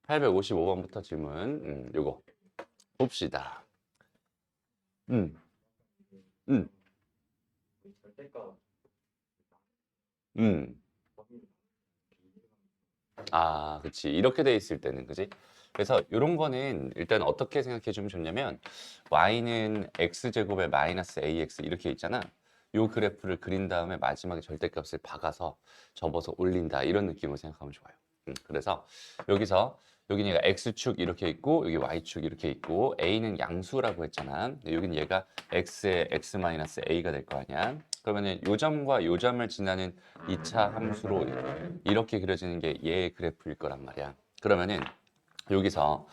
855번부터 질문 요거 봅시다. 음, 음, 음. 아, 그치. 이렇게 돼 있을 때는, 그지? 그래서 이런 거는 일단 어떻게 생각해 주면 좋냐면, y는 x제곱에 마이너스 ax 이렇게 있잖아. 요 그래프를 그린 다음에 마지막에 절대값을 박아서 접어서 올린다. 이런 느낌으로 생각하면 좋아요. 그래서 여기서 여기는 얘가 x축 이렇게 있고 여기 y축 이렇게 있고 a는 양수라고 했잖아. 여기는 얘가 x의 x 마이너스 a가 될 거 아니야. 그러면은 요 점과 요 점을 지나는 2차 함수로 이렇게 그려지는 게 얘의 그래프일 거란 말이야. 그러면은 여기서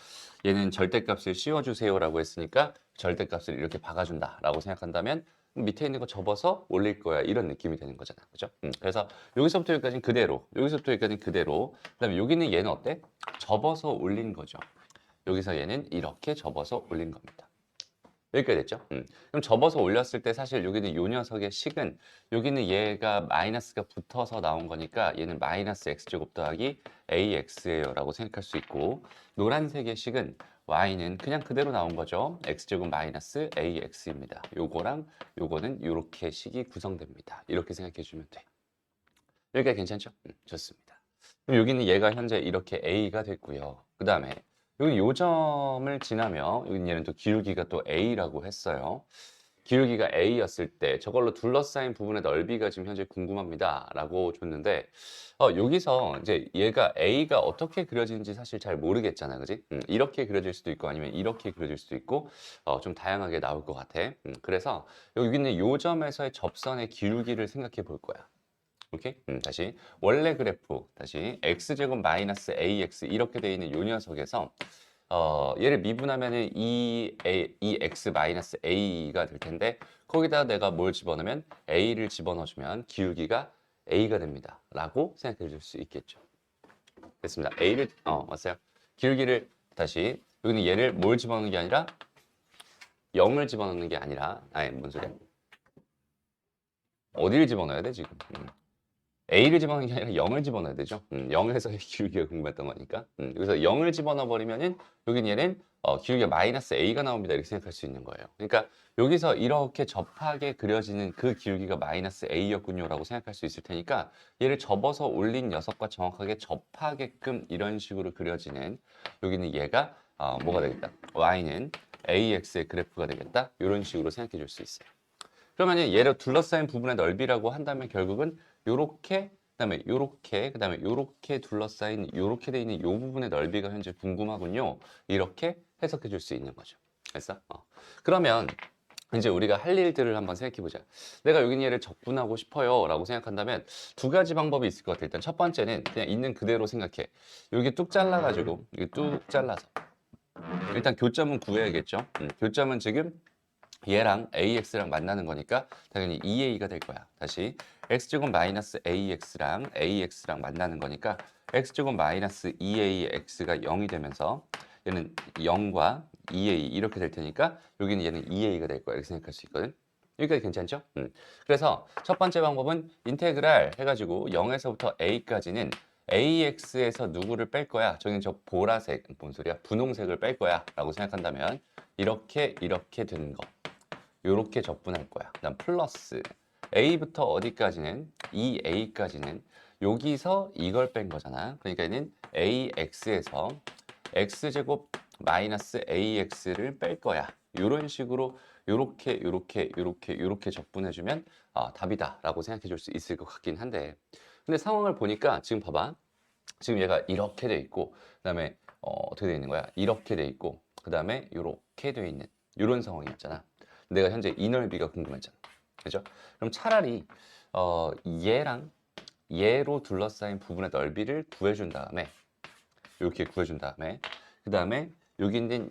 얘는 절대값을 씌워주세요라고 했으니까 절대값을 이렇게 박아준다라고 생각한다면 밑에 있는 거 접어서 올릴 거야 이런 느낌이 되는 거잖아, 그죠? 그래서 여기서부터 여기까지는 그대로, 여기서부터 여기까지는 그대로. 그다음에 여기는 얘는 어때? 접어서 올린 거죠. 여기서 얘는 이렇게 접어서 올린 겁니다. 여기까지 됐죠? 그럼 접어서 올렸을 때 사실 여기는 요 녀석의 식은 여기는 얘가 마이너스가 붙어서 나온 거니까 얘는 마이너스 x제곱 더하기 ax예요 라고 생각할 수 있고 노란색의 식은 y는 그냥 그대로 나온 거죠. x제곱 마이너스 ax입니다. 요거랑 요거는 요렇게 식이 구성됩니다. 이렇게 생각해 주면 돼. 여기까지 괜찮죠? 좋습니다. 그럼 여기는 얘가 현재 이렇게 a가 됐고요. 그 다음에 여기 요점을 지나며 여기 얘는 또 기울기가 또 a라고 했어요. 기울기가 a였을 때 저걸로 둘러싸인 부분의 넓이가 지금 현재 궁금합니다 라고 줬는데 여기서 이제 얘가 a가 어떻게 그려지는지 사실 잘 모르겠잖아, 그지? 이렇게 그려질 수도 있고 아니면 이렇게 그려질 수도 있고 좀 다양하게 나올 것 같아. 그래서 여기 있는 요점에서의 접선의 기울기를 생각해 볼 거야. 오케이? 다시 원래 그래프 다시 x제곱 마이너스 ax 이렇게 돼 있는 요 녀석에서 얘를 미분하면은 이 x 마이너스 a가 될 텐데 거기다 내가 뭘 집어넣으면 a를 집어넣어주면 기울기가 a가 됩니다 라고 생각해 줄 수 있겠죠. 됐습니다. a를 왔어요. 기울기를 다시 여기는 얘를 뭘 집어넣는 게 아니라 0을 집어넣는 게 아니라 아니 뭔 소리야, 어디를 집어넣어야 돼 지금. A를 집어넣는 게 아니라 0을 집어넣어야 되죠. 0에서의 기울기가 궁금했던 거니까. 여기서 0을 집어넣어 버리면은 여긴 얘는 기울기가 마이너스 A가 나옵니다. 이렇게 생각할 수 있는 거예요. 그러니까 여기서 이렇게 접하게 그려지는 그 기울기가 마이너스 A였군요라고 생각할 수 있을 테니까 얘를 접어서 올린 녀석과 정확하게 접하게끔 이런 식으로 그려지는 여기는 얘가 뭐가 되겠다. Y는 AX의 그래프가 되겠다. 이런 식으로 생각해 줄 수 있어요. 그러면 얘를 둘러싸인 부분의 넓이라고 한다면 결국은 요렇게 그다음에 요렇게 그다음에 요렇게 둘러싸인 요렇게 돼 있는 요 부분의 넓이가 현재 궁금하군요. 이렇게 해석해 줄 수 있는 거죠. 됐어? 그러면 이제 우리가 할 일들을 한번 생각해 보자. 내가 여기 얘를 적분하고 싶어요 라고 생각한다면 두 가지 방법이 있을 것 같아. 일단 첫 번째는 그냥 있는 그대로 생각해. 여기 뚝 잘라가지고 여기 뚝 잘라서 일단 교점은 구해야겠죠. 교점은 지금 얘랑 AX랑 만나는 거니까 당연히 2A가 될 거야. 다시 X제곱 마이너스 AX랑 AX랑 만나는 거니까 X제곱 마이너스 2AX가 0이 되면서 얘는 0과 2A 이렇게 될 테니까 여기는 얘는 2A가 될 거야. 이렇게 생각할 수 있거든. 여기까지 괜찮죠? 그래서 첫 번째 방법은 인테그랄 해가지고 0에서부터 A까지는 AX에서 누구를 뺄 거야? 저기는 저 보라색, 뭔 소리야? 분홍색을 뺄 거야 라고 생각한다면 이렇게 되는 거. 요렇게 적분할 거야. 그다음 플러스 A부터 어디까지는 2A까지는 여기서 이걸 뺀 거잖아. 그러니까 얘는 AX에서 X제곱 마이너스 AX를 뺄 거야. 요런 식으로 요렇게 적분해주면 답이다라고 생각해 줄 수 있을 것 같긴 한데 근데 상황을 보니까 지금 봐봐. 지금 얘가 이렇게 돼 있고 그다음에 어떻게 돼 있는 거야? 이렇게 돼 있고 그다음에 요렇게 돼 있는 요런 상황이었잖아. 내가 현재 이 넓이가 궁금했잖아. 그죠? 그럼 차라리 얘랑 얘로 둘러싸인 부분의 넓이를 구해준 다음에 이렇게 구해준 다음에 그 다음에 여기 있는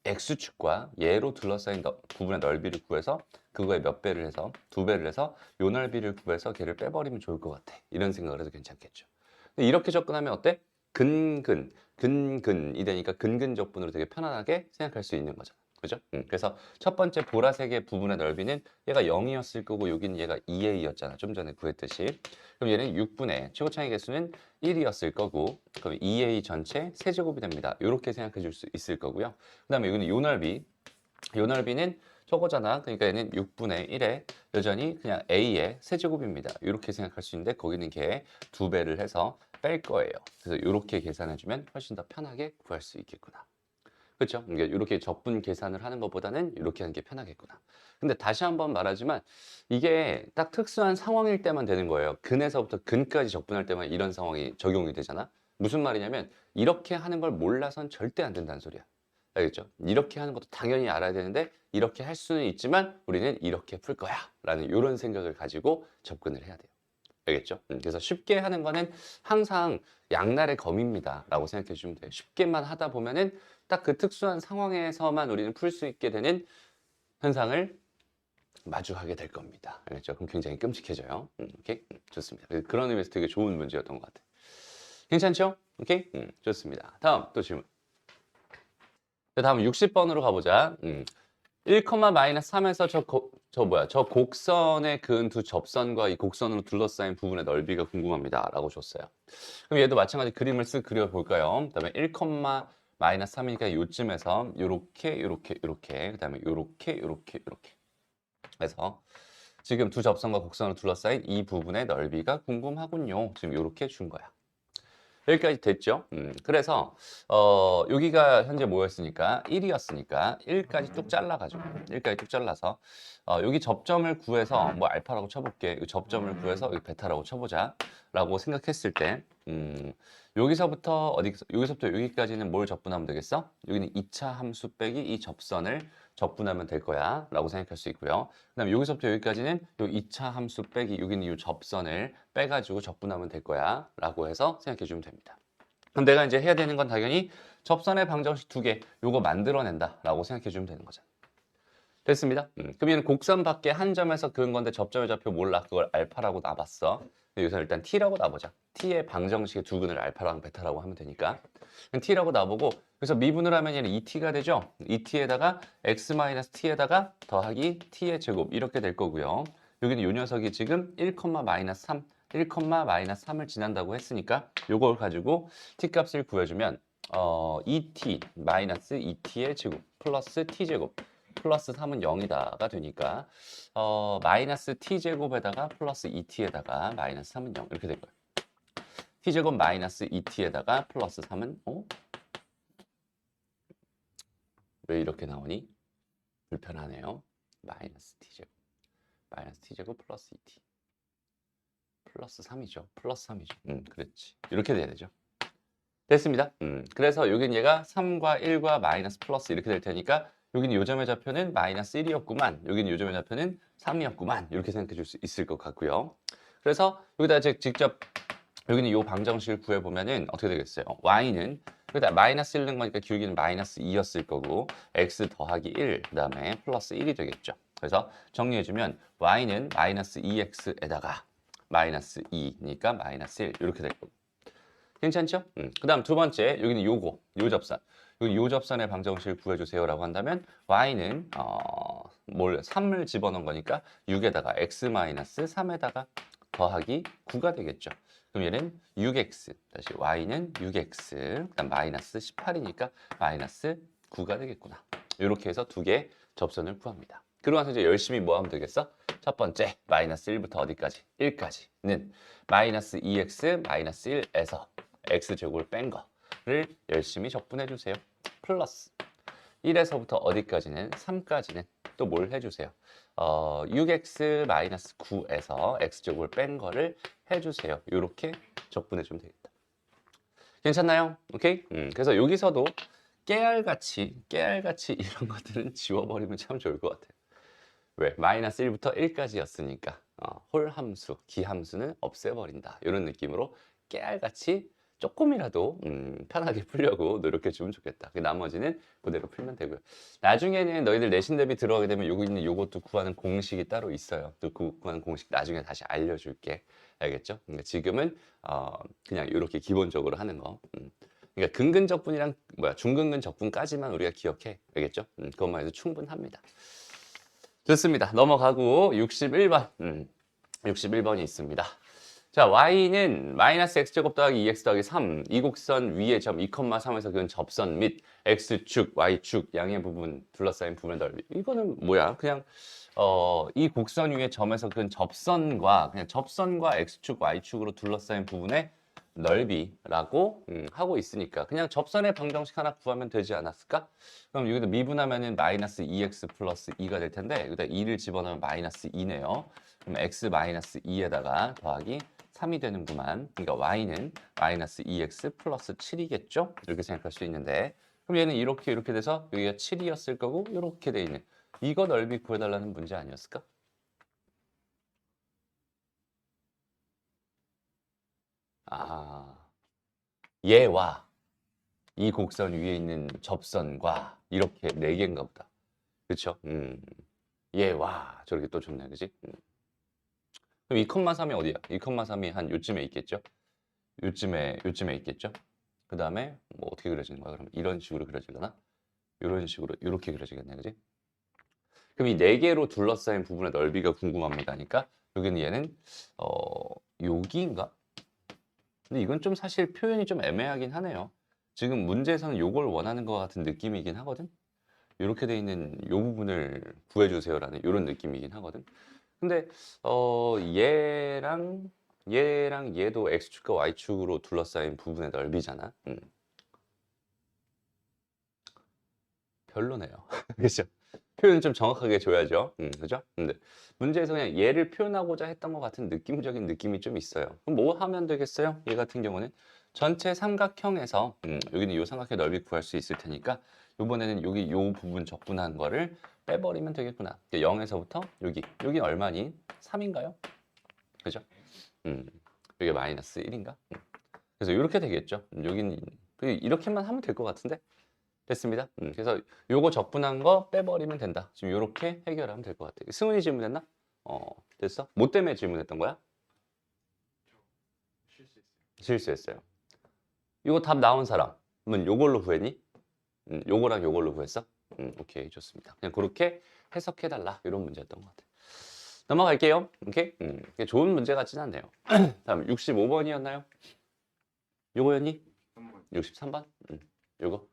x축과 얘로 둘러싸인 부분의 넓이를 구해서 그거에 몇 배를 해서 두 배를 해서 요 넓이를 구해서 걔를 빼버리면 좋을 것 같아. 이런 생각을 해도 괜찮겠죠. 근데 이렇게 접근하면 어때? 근근이 되니까 근근접분으로 되게 편안하게 생각할 수 있는 거잖아. 그죠? 그래서 첫 번째 보라색의 부분의 넓이는 얘가 0이었을 거고 여기는 얘가 2a였잖아. 좀 전에 구했듯이. 그럼 얘는 6분의 최고차의 개수는 1이었을 거고 그럼 2a 전체 세제곱이 됩니다. 이렇게 생각해 줄 수 있을 거고요. 그 다음에 여기는 요 넓이는 저거잖아. 그러니까 얘는 6분의 1에 여전히 그냥 a의 세제곱입니다. 이렇게 생각할 수 있는데 거기는 걔 2배를 해서 뺄 거예요. 그래서 이렇게 계산해주면 훨씬 더 편하게 구할 수 있겠구나. 그렇죠? 이렇게 적분 계산을 하는 것보다는 이렇게 하는 게 편하겠구나. 근데 다시 한번 말하지만 이게 딱 특수한 상황일 때만 되는 거예요. 근에서부터 근까지 적분할 때만 이런 상황이 적용이 되잖아. 무슨 말이냐면 이렇게 하는 걸 몰라선 절대 안 된다는 소리야. 알겠죠? 이렇게 하는 것도 당연히 알아야 되는데 이렇게 할 수는 있지만 우리는 이렇게 풀 거야 라는 이런 생각을 가지고 접근을 해야 돼요. 알겠죠? 그래서 쉽게 하는 거는 항상 양날의 검입니다 라고 생각해 주시면 돼요. 쉽게만 하다 보면은 딱 그 특수한 상황에서만 우리는 풀 수 있게 되는 현상을 마주하게 될 겁니다. 알겠죠? 그럼 굉장히 끔찍해져요. 오케이? 좋습니다. 그런 의미에서 되게 좋은 문제였던 것 같아요. 괜찮죠? 오케이? 좋습니다. 다음 또 질문. 다음 60번으로 가보자. 1, 마이너스 3에서 저 곡선에 그은 두 접선과 이 곡선으로 둘러싸인 부분의 넓이가 궁금합니다. 라고 줬어요. 그럼 얘도 마찬가지 그림을 쓱 그려볼까요? 그 다음에 1, 마이너스 3이니까 요쯤에서 요렇게, 그 다음에 요렇게. 그래서 지금 두 접선과 곡선으로 둘러싸인 이 부분의 넓이가 궁금하군요. 지금 요렇게 준 거야. 여기까지 됐죠? 그래서 여기가 현재 뭐였으니까 1이었으니까 1까지 뚝 잘라가지고 1까지 뚝 잘라서 여기 접점을 구해서 뭐 알파라고 쳐볼게. 이 접점을 구해서 여기 베타라고 쳐보자 라고 생각했을 때 여기서부터 여기까지는 뭘 접분하면 되겠어? 여기는 2차 함수 빼기 이 접선을 접분하면 될 거야 라고 생각할 수 있고요. 그 다음에 여기서부터 여기까지는 요 2차 함수 빼기 여기는 이 접선을 빼가지고 접분하면 될 거야 라고 해서 생각해 주면 됩니다. 그럼 내가 이제 해야 되는 건 당연히 접선의 방정식 2개 요거 만들어낸다 라고 생각해 주면 되는 거잖아. 됐습니다. 그럼 얘는 곡선 밖에 한 점에서 그은 건데 접점의 좌표 몰라. 그걸 알파라고 놔봤어. 여기서 일단 t라고 놔보자. t의 방정식의 두근을 알파랑 베타라고 하면 되니까 t라고 놔보고 그래서 미분을 하면 얘는 2t가 되죠. 2t에다가 x-t에다가 더하기 t의 제곱 이렇게 될 거고요. 여기는 요 녀석이 지금 1, 마이너스 3 1, 마이너스 3을 지난다고 했으니까 요걸 가지고 t 값을 구해주면 2t 마이너스 2t의 제곱 플러스 t제곱 플러스 3은 0이다가 되니까 마이너스 t제곱에다가 플러스 2t에다가 마이너스 3은 0 이렇게 될 거예요. t제곱 마이너스 2t에다가 플러스 3은 왜 이렇게 나오니? 불편하네요. 마이너스 t제곱 플러스 2t 플러스 3이죠. 플러스 3이죠. 그렇지. 이렇게 돼야 되죠. 됐습니다. 그래서 여긴 얘가 3과 1과 마이너스 플러스 이렇게 될 테니까 여기는 요점의 좌표는 마이너스 1이었구만. 여기는 요점의 좌표는 3이었구만. 이렇게 생각해 줄 수 있을 것 같고요. 그래서 여기다 직접 여기는 요 방정식을 구해보면은 어떻게 되겠어요? y는 여기다 마이너스 1 넣은 거니까 기울기는 마이너스 2였을 거고 x 더하기 1, 그 다음에 플러스 1이 되겠죠. 그래서 정리해주면 y는 마이너스 2x에다가 마이너스 2니까 마이너스 1 이렇게 될 거고. 괜찮죠? 그 다음 두 번째 여기는 요 접선 여기 요 접선의 방정식을 구해주세요 라고 한다면 y는 3을 집어넣은 거니까 6에다가 x-3에다가 더하기 9가 되겠죠. 그럼 얘는 6x 다시 y는 6x 그다음 마이너스 18이니까 마이너스 9가 되겠구나. 이렇게 해서 두 개의 접선을 구합니다. 그러고 나서 이제 열심히 뭐 하면 되겠어? 첫 번째 마이너스 1부터 어디까지? 1까지는 마이너스 2x 마이너스 1에서 x제곱을 뺀 거를 열심히 적분해 주세요. 플러스 1에서부터 어디까지는 3까지는 또 뭘 해주세요. 6x 마이너스 9에서 x제곱을 뺀 거를 해주세요. 이렇게 적분해 주면 되겠다. 괜찮나요? 오케이? 그래서 여기서도 깨알같이 이런 것들은 지워버리면 참 좋을 것 같아요. 왜? 마이너스 1부터 1까지였으니까 홀함수, 기함수는 없애버린다. 이런 느낌으로 깨알같이 조금이라도 편하게 풀려고 노력해 주면 좋겠다. 그 나머지는 그대로 풀면 되고요. 나중에는 너희들 내신 대비 들어가게 되면 요거 있는 요것도 구하는 공식이 따로 있어요. 또 그 구하는 공식 나중에 다시 알려줄게. 알겠죠? 그러니까 지금은 그냥 이렇게 기본적으로 하는 거. 그러니까 근근적분이랑 중근근 적분까지만 우리가 기억해. 알겠죠? 그것만 해도 충분합니다. 좋습니다. 넘어가고 61번. 61번이 있습니다. 자, y는 마이너스 x제곱 더하기 2x 더하기 3. 이 곡선 위의 점 2,3에서 그은 접선 및 x축, y축 양의 부분 둘러싸인 부분의 넓이. 이거는 뭐야? 그냥 이 곡선 위의 점에서 그은 접선과 그냥 접선과 x축, y축으로 둘러싸인 부분의 넓이라고 하고 있으니까 그냥 접선의 방정식 하나 구하면 되지 않았을까? 그럼 여기다 미분하면은 마이너스 2x 플러스 2가 될 텐데 여기다 2를 집어넣으면 마이너스 2네요. 그럼 x 마이너스 2에다가 더하기 3이 되는구만. 그러니까 y는 마이너스 2x 플러스 7이겠죠? 이렇게 생각할 수 있는데 그럼 얘는 이렇게 돼서 여기가 7이었을 거고 이렇게 돼 있는 이거 넓이 구해달라는 문제 아니었을까? 얘와 이 곡선 위에 있는 접선과 이렇게 네 개인가 보다. 그쵸? 얘와 저렇게 또 좋네, 그지? 그럼 2,3이 어디야? 2,3이 한 요쯤에 있겠죠? 요쯤에 있겠죠? 그 다음에 뭐 어떻게 그려지는 거야? 그러면 이런 식으로 그려지거나 이런 식으로 이렇게 그려지겠네, 그지? 그럼 이 네 개로 둘러싸인 부분의 넓이가 궁금합니다니까 여기는 얘는 여기인가? 근데 이건 좀 사실 표현이 좀 애매하긴 하네요. 지금 문제에서는 요걸 원하는 것 같은 느낌이긴 하거든. 이렇게 돼 있는 요 부분을 구해주세요라는 이런 느낌이긴 하거든. 근데 얘랑 얘도 x축과 y축으로 둘러싸인 부분의 넓이잖아. 별로네요. 그죠? 표현 좀 정확하게 줘야죠. 그죠? 근데 문제에서 그냥 얘를 표현하고자 했던 것 같은 느낌적인 느낌이 좀 있어요. 그럼 뭐 하면 되겠어요? 얘 같은 경우는 전체 삼각형에서 여기는 이 삼각형 넓이 구할 수 있을 테니까 이번에는 여기 요 부분 적분한 거를 빼버리면 되겠구나. 0에서부터 여기 얼마니? 3인가요? 그죠? 여기 마이너스 1인가? 그래서 이렇게 되겠죠. 여기는 이렇게만 하면 될 것 같은데 됐습니다. 그래서 요거 적분한 거 빼버리면 된다. 지금 요렇게 해결하면 될 것 같아요. 승훈이 질문했나? 됐어? 뭐 때문에 질문했던 거야? 실수했어요. 이거 답 나온 사람은 요걸로 구했니? 요거랑 요걸로 구했어? 오케이, 좋습니다. 그냥 그렇게 해석해달라. 이런 문제였던 것 같아요. 넘어갈게요. 오케이? 좋은 문제 같진 않네요. 다음 65번이었나요? 요거였니? 63번? 요거.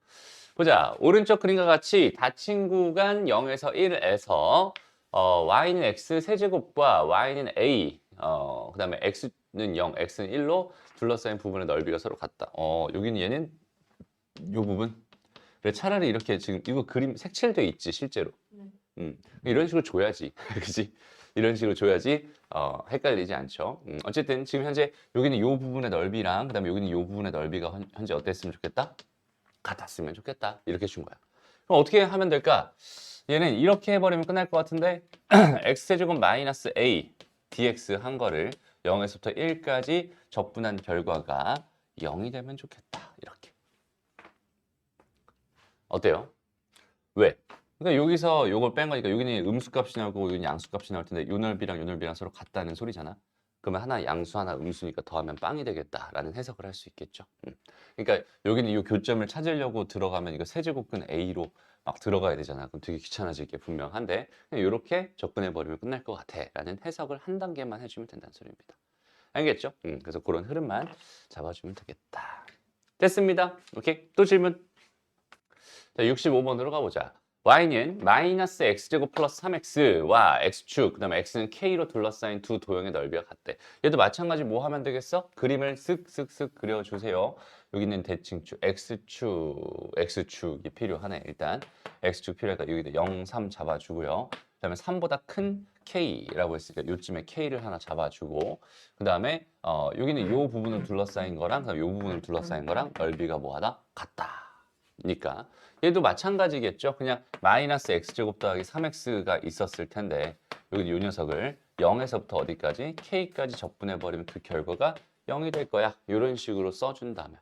보자. 오른쪽 그림과 같이 닫힌 구간 0에서 1에서 y는 x 세제곱과 y는 a 그 다음에 x는 0, x는 1로 둘러싸인 부분의 넓이가 서로 같다. 여기는 얘는 요 부분. 그래, 차라리 이렇게 지금 이거 그림 색칠돼 있지 실제로. 이런 식으로 줘야지. 그지? 이런 식으로 줘야지 헷갈리지 않죠. 어쨌든 지금 현재 여기는 요 부분의 넓이랑 그다음에 여기는 요 부분의 넓이가 현재 어땠으면 좋겠다? 같았으면 좋겠다. 이렇게 준 거야. 그럼 어떻게 하면 될까? 얘는 이렇게 해버리면 끝날 것 같은데 x제곱 마이너스 a dx 한 거를 0에서부터 1까지 적분한 결과가 0이 되면 좋겠다. 이렇게. 어때요? 왜? 그러니까 여기서 요걸 뺀 거니까 여기는 음수값이 나오고 여기는 양수값이 나올 텐데 요 넓이랑 요 넓이랑 서로 같다는 소리잖아. 그러면 하나 양수 하나 음수니까 더하면 빵이 되겠다라는 해석을 할 수 있겠죠. 그러니까 여기는 이 교점을 찾으려고 들어가면 이거 세제곱근 A로 막 들어가야 되잖아. 그럼 되게 귀찮아질 게 분명한데 그냥 이렇게 접근해 버리면 끝날 것 같아라는 해석을 한 단계만 해주면 된다는 소리입니다. 알겠죠? 그래서 그런 흐름만 잡아주면 되겠다. 됐습니다. 오케이. 또 질문. 자, 65번으로 가보자. y는 마이너스 x제곱 플러스 3x와 x축, 그 다음에 x는 k로 둘러싸인 두 도형의 넓이가 같대. 얘도 마찬가지 뭐 하면 되겠어? 그림을 쓱쓱쓱 그려주세요. 여기 있는 대칭축, x축이 필요하네. 일단 x축 필요하니까 여기도 0, 3 잡아주고요. 그 다음에 3보다 큰 k라고 했으니까 요쯤에 k를 하나 잡아주고 그 다음에 여기는 요 부분을 둘러싸인 거랑 그 다음에 요 부분을 둘러싸인 거랑 넓이가 뭐하다? 같다. 니까 얘도 마찬가지겠죠. 그냥 마이너스 x제곱 더하기 3x가 있었을 텐데 여기 이 녀석을 0에서부터 어디까지? k까지 적분해버리면 그 결과가 0이 될 거야. 이런 식으로 써준다면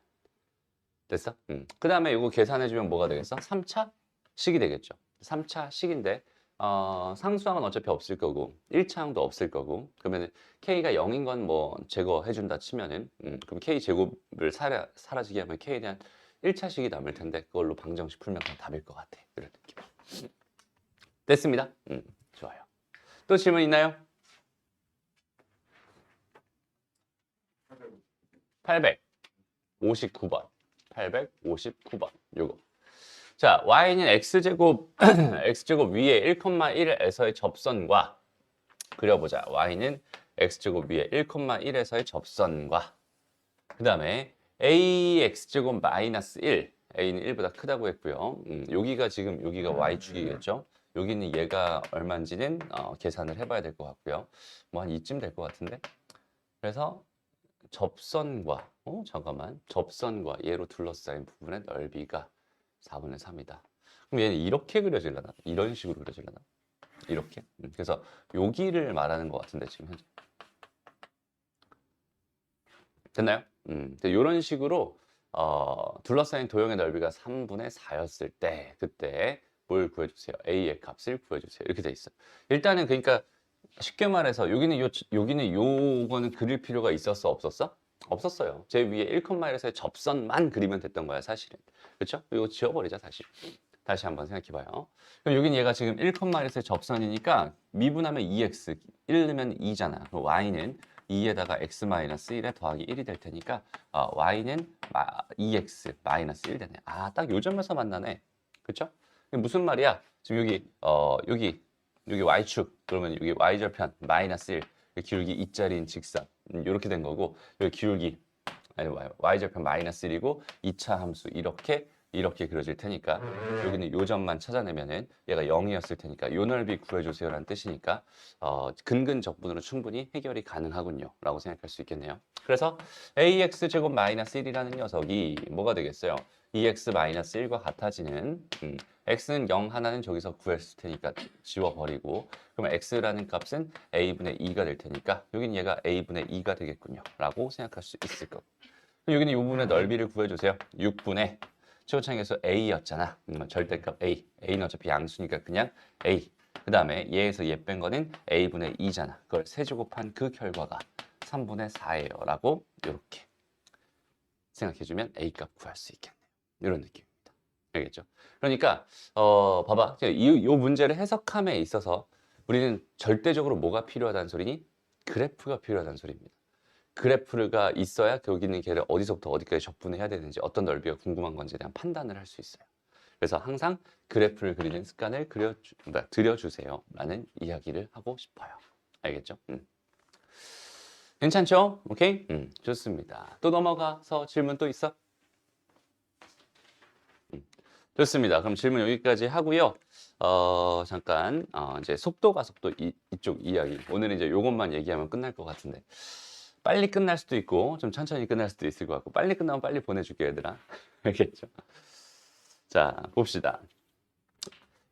됐어? 그 다음에 이거 계산해주면 뭐가 되겠어? 3차 식이 되겠죠. 3차 식인데 상수항은 어차피 없을 거고 1차항도 없을 거고 그러면 k가 0인 건 뭐 제거해준다 치면은 그럼 k 제곱을 사라지게 하면 k에 대한 1차식이 남을 텐데 그걸로 방정식 풀면 그냥 답일 것 같아. 이런 느낌. 됐습니다. 좋아요. 또 질문 있나요? 859번. 859번. 요거. 자, y는 x제곱 x제곱 위에 1,1에서의 접선과 그려보자. y는 x제곱 위에 1,1에서의 접선과 그 다음에 ax제곱 마이너스 1 a는 1보다 크다고 했고요. 여기가 지금 여기가 y축이겠죠. 여기는 얘가 얼마인지는 계산을 해봐야 될 것 같고요. 뭐 한 이쯤 될 것 같은데. 그래서 접선과 잠깐만 접선과 얘로 둘러싸인 부분의 넓이가 4분의 3이다. 그럼 얘는 이렇게 그려지려나? 이런 식으로 그려지려나? 이렇게? 그래서 여기를 말하는 것 같은데 지금 현재 됐나요? 이런 식으로 둘러싸인 도형의 넓이가 3분의 4였을 때 그때 뭘 구해주세요? a의 값을 구해주세요. 이렇게 돼 있어요. 일단은 그러니까 쉽게 말해서 여기는 요거는 그릴 필요가 있었어 없었어? 없었어요. 제 위에 1,1에서의 접선만 그리면 됐던 거야 사실은. 그렇죠? 이거 지워버리자 다시. 다시 한번 생각해봐요. 그럼 여긴 얘가 지금 1,1에서의 접선이니까 미분하면 2x, 1 넣으면 2잖아. 그럼 y는 2에다가 x-1에 더하기 1이 될 테니까 y는 2x 마이너스 1 되네. 아, 딱 요 점에서 만나네. 그렇죠? 무슨 말이야? 지금 여기 y축 그러면 여기 y절편 마이너스 1 기울기 2짜리인 직선 이렇게 된 거고 여기 기울기 아니 y절편 마이너스 1이고 2차 함수 이렇게 그려질 테니까 여기는 요 점만 찾아내면은 얘가 0이었을 테니까 요 넓이 구해주세요 라는 뜻이니까 근근 적분으로 충분히 해결이 가능하군요 라고 생각할 수 있겠네요. 그래서 ax 제곱 마이너스 1이라는 녀석이 뭐가 되겠어요? 2x 마이너스 1과 같아지는 x는 0 하나는 저기서 구했을 테니까 지워버리고 그러면 x라는 값은 a분의 2가 될 테니까 여긴 얘가 a분의 2가 되겠군요 라고 생각할 수 있을 거고 여기는 이 부분의 넓이를 구해주세요. 6분의 최고차항에서 a였잖아. 절대값 a는 어차피 양수니까 그냥 a. 그 다음에 얘에서 얘 뺀 거는 a분의 2잖아. 그걸 세제곱한 그 결과가 3분의 4예요 라고 이렇게 생각해주면 a 값 구할 수 있겠네요. 이런 느낌입니다. 알겠죠? 그러니까 봐봐. 이 문제를 해석함에 있어서 우리는 절대적으로 뭐가 필요하다는 소리니? 그래프가 필요하다는 소리입니다. 그래프가 있어야 여기 있는 걔를 어디서부터 어디까지 적분해야 되는지 어떤 넓이가 궁금한 건지에 대한 판단을 할 수 있어요. 그래서 항상 그래프를 그리는 습관을 들여주세요 라는 이야기를 하고 싶어요. 알겠죠? 괜찮죠? 오케이? 좋습니다. 또 넘어가서 질문 또 있어? 좋습니다. 그럼 질문 여기까지 하고요. 잠깐 이제 속도 가속도 이쪽 이야기. 오늘은 이제 요것만 얘기하면 끝날 것 같은데 빨리 끝날 수도 있고 좀 천천히 끝날 수도 있을 것 같고 빨리 끝나면 빨리 보내줄게 얘들아. 알겠죠? 자 봅시다.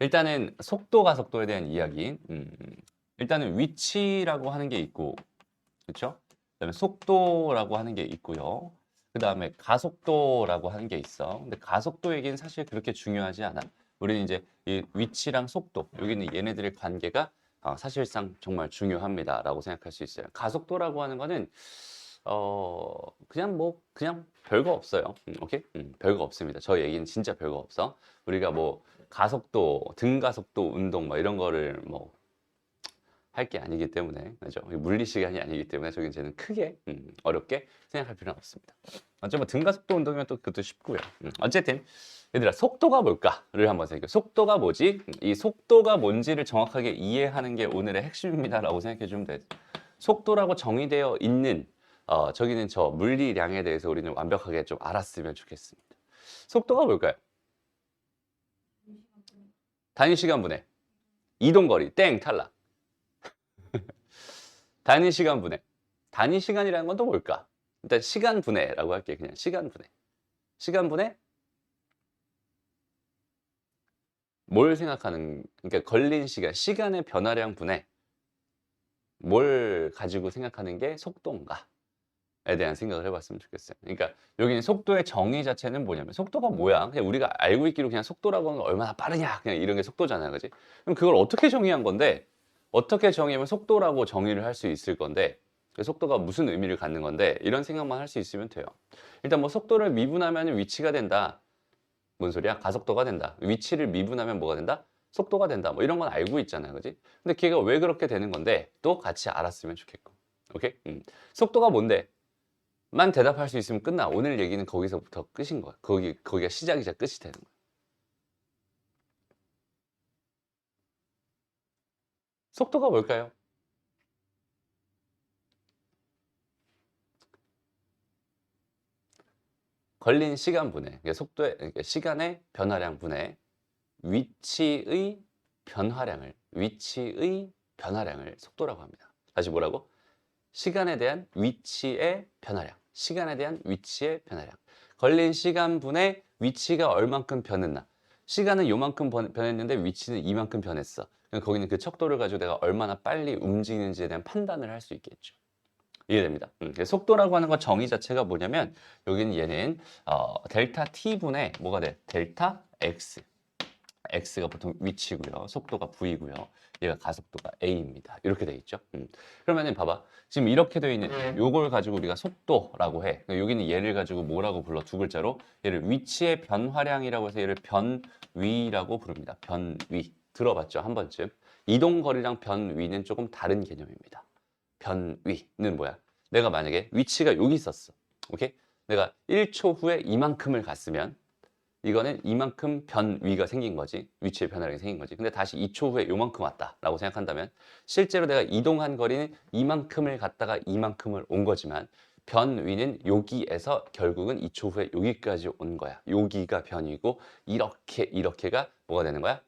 일단은 속도 가속도에 대한 이야기. 일단은 위치라고 하는 게 있고 그렇죠? 그다음에 속도라고 하는 게 있고요. 그 다음에 가속도라고 하는 게 있어. 근데 가속도 얘기는 사실 그렇게 중요하지 않아. 우리는 이제 이 위치랑 속도, 여기는 얘네들의 관계가 사실상 정말 중요합니다라고 생각할 수 있어요. 가속도라고 하는 거는 그냥 별거 없어요. 오케이? 별거 없습니다. 저 얘기는 진짜 별거 없어. 우리가 뭐 가속도, 등가속도 운동 뭐 이런 거를 뭐 할 게 아니기 때문에 그죠? 물리 시간이 아니기 때문에 저기 이제는 크게 어렵게 생각할 필요는 없습니다. 어쩌면 등가속도 운동이면 또 그것도 쉽고요. 어쨌든 얘들아 속도가 뭘까를 한번 생각해. 속도가 뭐지? 이 속도가 뭔지를 정확하게 이해하는 게 오늘의 핵심입니다라고 생각해 주면 돼. 속도라고 정의되어 있는 저기는 저 물리량에 대해서 우리는 완벽하게 좀 알았으면 좋겠습니다. 속도가 뭘까요? 단위시간분의 이동거리 땡 탈락. 단위시간분의 단위시간이라는 건 또 뭘까? 일단 시간분해라고 할게. 그냥 시간분해 뭘 생각하는 그러니까 걸린 시간의 변화량 분해 뭘 가지고 생각하는 게 속도인가에 대한 생각을 해봤으면 좋겠어요. 그러니까 여기는 속도의 정의 자체는 뭐냐면 속도가 뭐야? 그냥 우리가 알고 있기로 그냥 속도라고 하는 건 얼마나 빠르냐 그냥 이런 게 속도잖아요, 그지? 그럼 그걸 어떻게 정의한 건데? 어떻게 정의하면 속도라고 정의를 할 수 있을 건데 속도가 무슨 의미를 갖는 건데 이런 생각만 할 수 있으면 돼요. 일단 뭐 속도를 미분하면 위치가 된다. 뭔 소리야? 가속도가 된다. 위치를 미분하면 뭐가 된다? 속도가 된다. 뭐 이런 건 알고 있잖아요. 그지? 근데 걔가 왜 그렇게 되는 건데 또 같이 알았으면 좋겠고. 오케이? 속도가 뭔데? 만 대답할 수 있으면 끝나. 오늘 얘기는 거기서부터 끝인 거야. 거기가 시작이자 끝이 되는 거야. 속도가 뭘까요? 걸린 시간 분해, 그러니까 그러니까 시간의 변화량 분해, 위치의 변화량을 속도라고 합니다. 다시 뭐라고? 시간에 대한 위치의 변화량. 시간에 대한 위치의 변화량. 걸린 시간 분의 위치가 얼만큼 변했나. 시간은 요만큼 변했는데 위치는 이만큼 변했어. 그럼 거기는 그 척도를 가지고 내가 얼마나 빨리 움직이는지에 대한 판단을 할 수 있겠죠. 이해됩니다. 속도라고 하는 건 정의 자체가 뭐냐면 여기는 얘는 델타 t분의 뭐가 돼? 델타 x. x가 보통 위치고요. 속도가 v고요. 얘가 가속도가 a입니다. 이렇게 돼 있죠. 그러면은 봐봐. 지금 이렇게 되어 있는 요걸 가지고 우리가 속도라고 해. 여기는 얘를 가지고 뭐라고 불러? 두 글자로 얘를 위치의 변화량이라고 해서 얘를 변위라고 부릅니다. 변위. 들어봤죠? 한 번쯤. 이동거리랑 변위는 조금 다른 개념입니다. 변위는 뭐야? 내가 만약에 위치가 여기 있었어. 오케이? 내가 1초 후에 이만큼을 갔으면 이거는 이만큼 변위가 생긴 거지. 위치의 변화량이 생긴 거지. 근데 다시 2초 후에 요만큼 왔다라고 생각한다면 실제로 내가 이동한 거리는 이만큼을 갔다가 이만큼을 온 거지만 변위는 여기에서 결국은 2초 후에 여기까지 온 거야. 여기가 변이고 이렇게가 뭐가 되는 거야?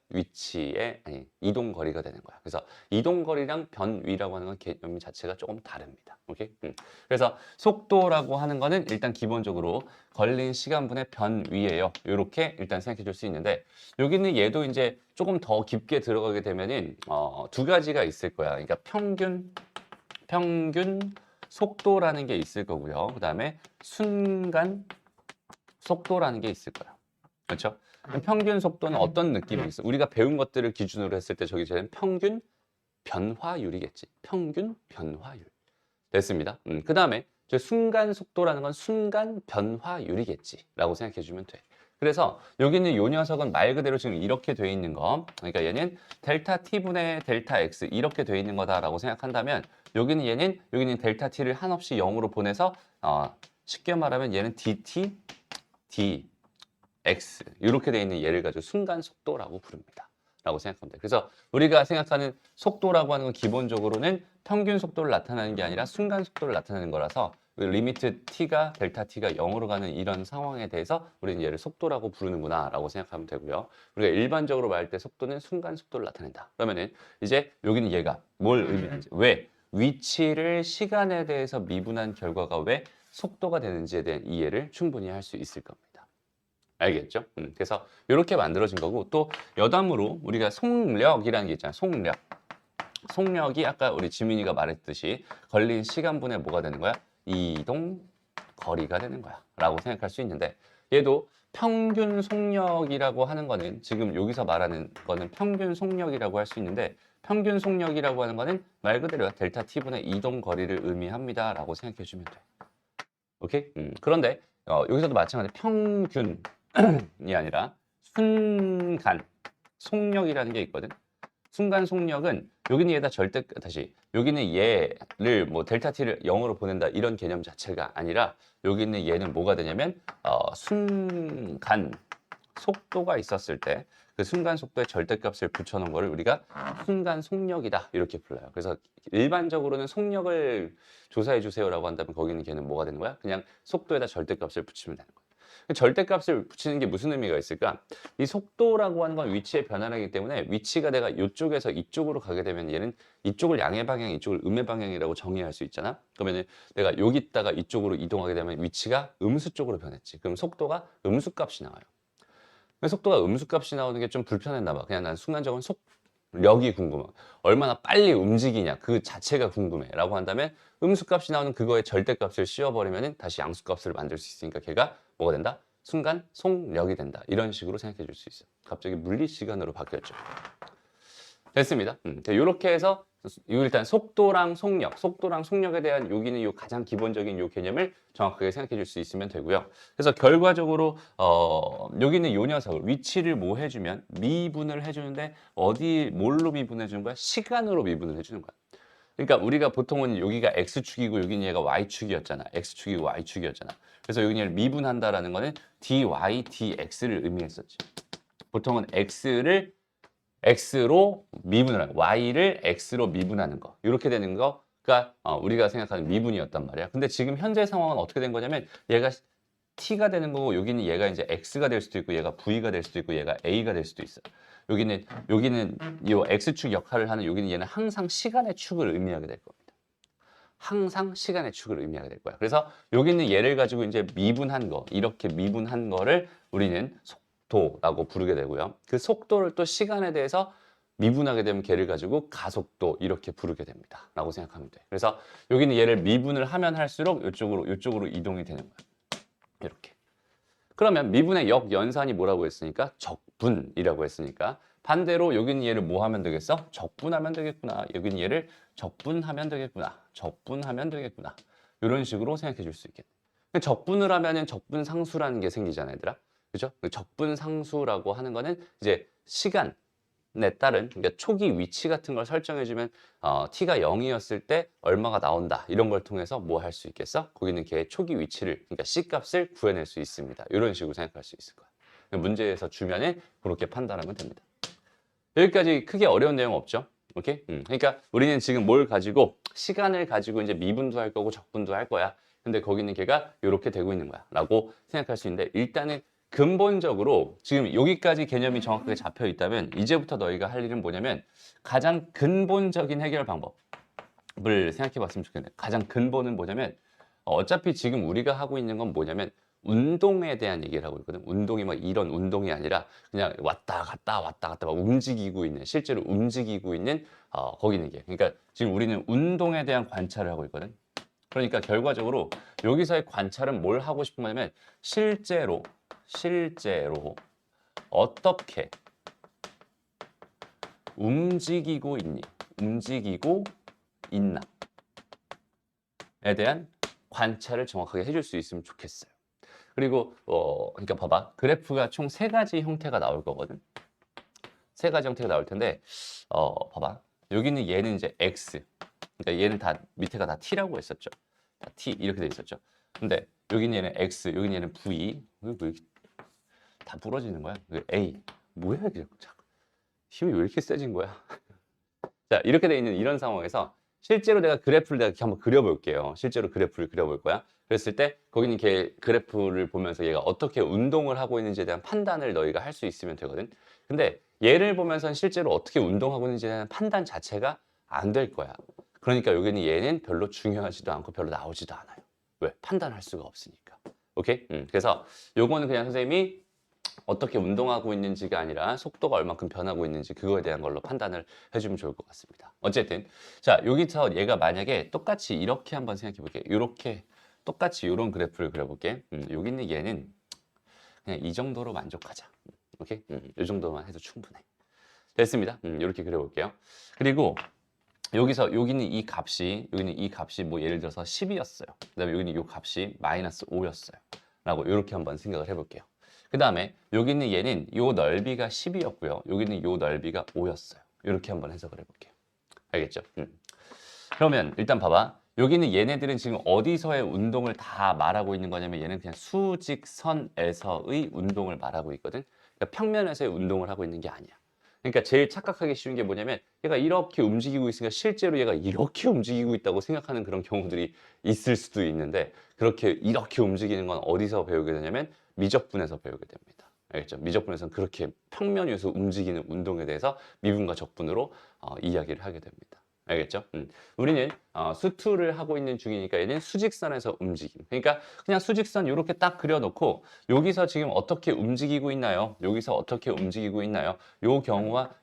이동 거리가 되는 거야. 그래서 이동 거리랑 변위라고 하는 건 개념 자체가 조금 다릅니다. 오케이? 그래서 속도라고 하는 거는 일단 기본적으로 걸린 시간분의 변위예요. 이렇게 일단 생각해 줄 수 있는데 여기는 얘도 이제 조금 더 깊게 들어가게 되면은 두 가지가 있을 거야. 그러니까 평균 속도라는 게 있을 거고요. 그 다음에 순간 속도라는 게 있을 거야. 그렇죠? 평균 속도는 어떤 느낌이 있어? 우리가 배운 것들을 기준으로 했을 때 저기 저는 평균 변화율이겠지. 평균 변화율. 됐습니다. 그 다음에 저 순간 속도라는 건 순간 변화율이겠지. 라고 생각해 주면 돼. 그래서 여기 있는 요 녀석은 말 그대로 지금 이렇게 돼 있는 거. 그러니까 얘는 델타 t분의 델타 x 이렇게 돼 있는 거다라고 생각한다면 여기는 델타 t를 한없이 0으로 보내서 쉽게 말하면 얘는 dt dx 이렇게 돼 있는 얘를 가지고 순간 속도라고 부릅니다. 라고 생각하면 돼. 그래서 우리가 생각하는 속도라고 하는 건 기본적으로는 평균 속도를 나타내는 게 아니라 순간 속도를 나타내는 거라서 리미트 t가 델타 t가 0으로 가는 이런 상황에 대해서 우리는 얘를 속도라고 부르는구나 라고 생각하면 되고요. 우리가 일반적으로 말할 때 속도는 순간 속도를 나타낸다. 그러면은 이제 여기는 얘가 뭘 의미하는지 왜 위치를 시간에 대해서 미분한 결과가 왜 속도가 되는지에 대한 이해를 충분히 할 수 있을 겁니다. 알겠죠? 그래서 이렇게 만들어진 거고 또 여담으로 우리가 속력이라는 게 있잖아요. 속력이 아까 우리 지민이가 말했듯이 걸린 시간분의 뭐가 되는 거야? 이동 거리가 되는 거야 라고 생각할 수 있는데 얘도 평균 속력이라고 하는 거는 지금 여기서 말하는 거는 평균 속력이라고 할 수 있는데 평균 속력이라고 하는 거는 말 그대로 델타 t분의 이동 거리를 의미합니다 라고 생각해 주면 돼. 오케이? 그런데 여기서도 마찬가지로 평균이 아니라 순간 속력이라는 게 있거든. 순간 속력은 여기는 얘다 여기는 얘를 뭐 델타 t를 0으로 보낸다 이런 개념 자체가 아니라 여기 있는 얘는 뭐가 되냐면 순간 속도가 있었을 때 그 순간 속도의 절대값을 붙여놓은 거를 우리가 순간 속력이다 이렇게 불러요. 그래서 일반적으로는 속력을 조사해 주세요라고 한다면 거기는 걔는 뭐가 되는 거야? 그냥 속도에다 절대값을 붙이면 되는 거야. 절대값을 붙이는 게 무슨 의미가 있을까? 이 속도라고 하는 건 위치의 변화량이기 때문에 위치가 내가 이쪽에서 이쪽으로 가게 되면 얘는 이쪽을 양의 방향, 이쪽을 음의 방향이라고 정의할 수 있잖아. 그러면 내가 여기 있다가 이쪽으로 이동하게 되면 위치가 음수 쪽으로 변했지. 그럼 속도가 음수 값이 나와요. 속도가 음수 값이 나오는 게 좀 불편했나 봐. 그냥 난 순간적으로 속력이 궁금해. 얼마나 빨리 움직이냐 그 자체가 궁금해 라고 한다면 음수 값이 나오는 그거의 절대값을 씌워버리면 다시 양수 값을 만들 수 있으니까 걔가 뭐가 된다? 순간 속력이 된다. 이런 식으로 생각해 줄 수 있어. 갑자기 물리 시간으로 바뀌었죠. 됐습니다. 이렇게 해서 요 일단 속도랑 속력에 대한 여기는 요 가장 기본적인 요 개념을 정확하게 생각해 줄 수 있으면 되고요. 그래서 결과적으로 여기는 요 녀석을 위치를 뭐 해주면 미분을 해주는데 어디 뭘로 미분해 주는 거야? 시간으로 미분을 해주는 거야. 그러니까 우리가 보통은 여기가 x축이고 여기는 얘가 y축이었잖아. x축이고 y축이었잖아. 그래서 여기를 미분한다라는 거는 dy, dx를 의미했었지. 보통은 x를 x로 미분을 하는 거, y를 x로 미분하는 거. 이렇게 되는 거가 우리가 생각하는 미분이었단 말이야. 근데 지금 현재 상황은 어떻게 된 거냐면 얘가 t가 되는 거고 여기는 얘가 이제 x가 될 수도 있고 얘가 v가 될 수도 있고 얘가 a가 될 수도 있어. 여기는 이 x축 역할을 하는 여기는 얘는 항상 시간의 축을 의미하게 될 겁니다. 항상 시간의 축을 의미하게 될 거야. 그래서 여기는 얘를 가지고 이제 미분한 거, 이렇게 미분한 거를 우리는 속도라고 부르게 되고요. 그 속도를 또 시간에 대해서 미분하게 되면 걔를 가지고 가속도 이렇게 부르게 됩니다. 라고 생각하면 돼. 그래서 여기는 얘를 미분을 하면 할수록 이쪽으로 이동이 되는 거야. 이렇게. 그러면 미분의 역연산이 뭐라고 했으니까? 적분이라고 했으니까 반대로 여기는 얘를 뭐 하면 되겠어? 적분하면 되겠구나. 여기는 얘를 적분하면 되겠구나. 적분하면 되겠구나. 이런 식으로 생각해 줄 수 있겠네. 적분을 하면은 적분상수라는 게 생기잖아, 얘들아. 그죠? 적분상수라고 하는 거는 이제 시간에 따른 그러니까 초기 위치 같은 걸 설정해주면 t가 0이었을 때 얼마가 나온다 이런 걸 통해서 뭐 할 수 있겠어? 거기는 걔의 초기 위치를 그러니까 c 값을 구해낼 수 있습니다. 이런 식으로 생각할 수 있을 거야. 문제에서 주면은 그렇게 판단하면 됩니다. 여기까지 크게 어려운 내용 없죠? 오케이? 그러니까 우리는 지금 뭘 가지고 시간을 가지고 이제 미분도 할 거고 적분도 할 거야. 근데 거기는 걔가 이렇게 되고 있는 거야. 라고 생각할 수 있는데 일단은 근본적으로 지금 여기까지 개념이 정확하게 잡혀 있다면 이제부터 너희가 할 일은 뭐냐면 가장 근본적인 해결 방법을 생각해 봤으면 좋겠네. 가장 근본은 뭐냐면 어차피 지금 우리가 하고 있는 건 뭐냐면 운동에 대한 얘기를 하고 있거든. 운동이 막 이런 운동이 아니라 그냥 왔다 갔다 막 움직이고 있는 실제로 움직이고 있는 거기 있는 게. 그러니까 지금 우리는 운동에 대한 관찰을 하고 있거든. 그러니까 결과적으로 여기서의 관찰은 뭘 하고 싶은 거냐면 실제로 어떻게 움직이고 있나에 대한 관찰을 정확하게 해줄 수 있으면 좋겠어요. 그리고 그러니까 봐봐. 그래프가 총 세 가지 형태가 나올 거거든. 세 가지 형태가 나올 텐데 봐봐. 여기는 얘는 이제 x. 그러니까 얘는 다 밑에가 다 t라고 했었죠. 다 t 이렇게 돼 있었죠. 근데 여기는 얘는 x, 여기는 얘는 v. 왜 이렇게 다 부러지는 거야? a. 뭐야 이게? 힘이 왜 이렇게 세진 거야? 자, 이렇게 돼 있는 이런 상황에서 실제로 내가 그래프를 내가 이렇게 한번 그려볼게요. 실제로 그래프를 그려볼 거야. 그랬을 때 거기는 걔 그래프를 보면서 얘가 어떻게 운동을 하고 있는지에 대한 판단을 너희가 할 수 있으면 되거든. 근데 얘를 보면서 실제로 어떻게 운동하고 있는지에 대한 판단 자체가 안 될 거야. 그러니까 여기는 얘는 별로 중요하지도 않고 별로 나오지도 않아요. 왜? 판단할 수가 없으니까. 오케이? 그래서 요거는 그냥 선생님이 어떻게 운동하고 있는지가 아니라 속도가 얼만큼 변하고 있는지 그거에 대한 걸로 판단을 해주면 좋을 것 같습니다. 어쨌든 자 여기서 얘가 만약에 똑같이 이렇게 한번 생각해 볼게. 이렇게 똑같이 이런 그래프를 그려볼게. 여기 있는 얘는 그냥 이 정도로 만족하자. 오케이? 이 정도만 해도 충분해. 됐습니다. 이렇게 그려볼게요. 그리고 여기는 이 값이 뭐 예를 들어서 10이었어요. 그다음에 여기는 이 값이 마이너스 5였어요. 라고 이렇게 한번 생각을 해볼게요. 그 다음에 여기 있는 얘는 요 넓이가 10이었고요. 여기 있는 요 넓이가 5였어요. 이렇게 한번 해석을 해볼게요. 알겠죠? 그러면 일단 봐봐. 여기 있는 얘네들은 지금 어디서의 운동을 다 말하고 있는 거냐면 얘는 그냥 수직선에서의 운동을 말하고 있거든. 그러니까 평면에서의 운동을 하고 있는 게 아니야. 그러니까 제일 착각하기 쉬운 게 뭐냐면 얘가 이렇게 움직이고 있으니까 실제로 얘가 이렇게 움직이고 있다고 생각하는 그런 경우들이 있을 수도 있는데 그렇게 이렇게 움직이는 건 어디서 배우게 되냐면 미적분에서 배우게 됩니다. 알겠죠? 미적분에서는 그렇게 평면 위에서 움직이는 운동에 대해서 미분과 적분으로 이야기를 하게 됩니다. 알겠죠? 우리는 수투를 하고 있는 중이니까 얘는 수직선에서 움직임. 그러니까 그냥 수직선 이렇게 딱 그려놓고 여기서 지금 어떻게 움직이고 있나요? 여기서 어떻게 움직이고 있나요? 요 경우와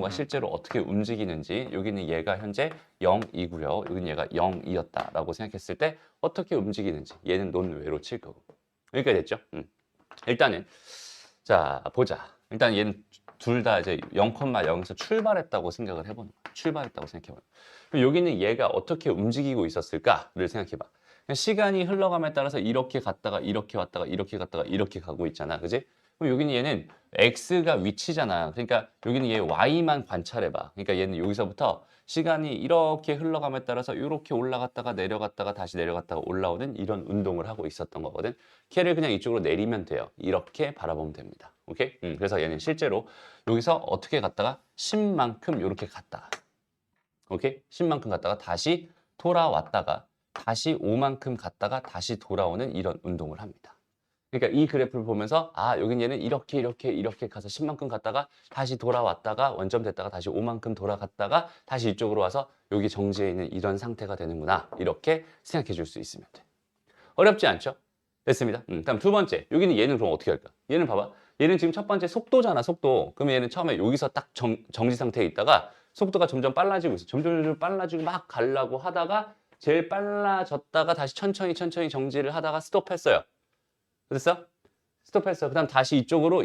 실제로 어떻게 움직이는지 여기는 얘가 현재 0이고요. 여기는 얘가 0이었다라고 생각했을 때 어떻게 움직이는지 얘는 논외로 칠 거고. 여기까지 됐죠? 일단은 자 보자. 일단 얘는 둘 다 이제 0,0에서 출발했다고 생각을 해보는 거야. 출발했다고 생각해보는 거야. 그럼 여기는 얘가 어떻게 움직이고 있었을까를 생각해봐. 그냥 시간이 흘러감에 따라서 이렇게 갔다가 이렇게 왔다가 이렇게 갔다가 이렇게 가고 있잖아. 그지? 그럼 여기는 얘는 x가 위치잖아. 그러니까 여기는 얘 y만 관찰해봐. 그러니까 얘는 여기서부터 시간이 이렇게 흘러감에 따라서 이렇게 올라갔다가 내려갔다가 다시 내려갔다가 올라오는 이런 운동을 하고 있었던 거거든. 걔를 그냥 이쪽으로 내리면 돼요. 이렇게 바라보면 됩니다. 오케이? 그래서 얘는 실제로 여기서 어떻게 갔다가 10만큼 이렇게 갔다가 오케이? 10만큼 갔다가 다시 돌아왔다가 다시 5만큼 갔다가 다시 돌아오는 이런 운동을 합니다. 그러니까 이 그래프를 보면서 아, 여긴 얘는 이렇게 가서 10만큼 갔다가 다시 돌아왔다가 원점 됐다가 다시 5만큼 돌아갔다가 다시 이쪽으로 와서 여기 정지해 있는 이런 상태가 되는구나. 이렇게 생각해 줄 수 있으면 돼. 어렵지 않죠? 됐습니다. 다음 두 번째. 여기는 얘는 그럼 어떻게 할까? 얘는 봐봐. 얘는 지금 첫 번째 속도잖아, 속도. 그러면 얘는 처음에 여기서 딱 정지 상태에 있다가 속도가 점점 빨라지고 있어. 점점 빨라지고 막 가려고 하다가 제일 빨라졌다가 다시 천천히 정지를 하다가 스톱했어요. 됐어? 스톱했어. 그 다음 다시 이쪽으로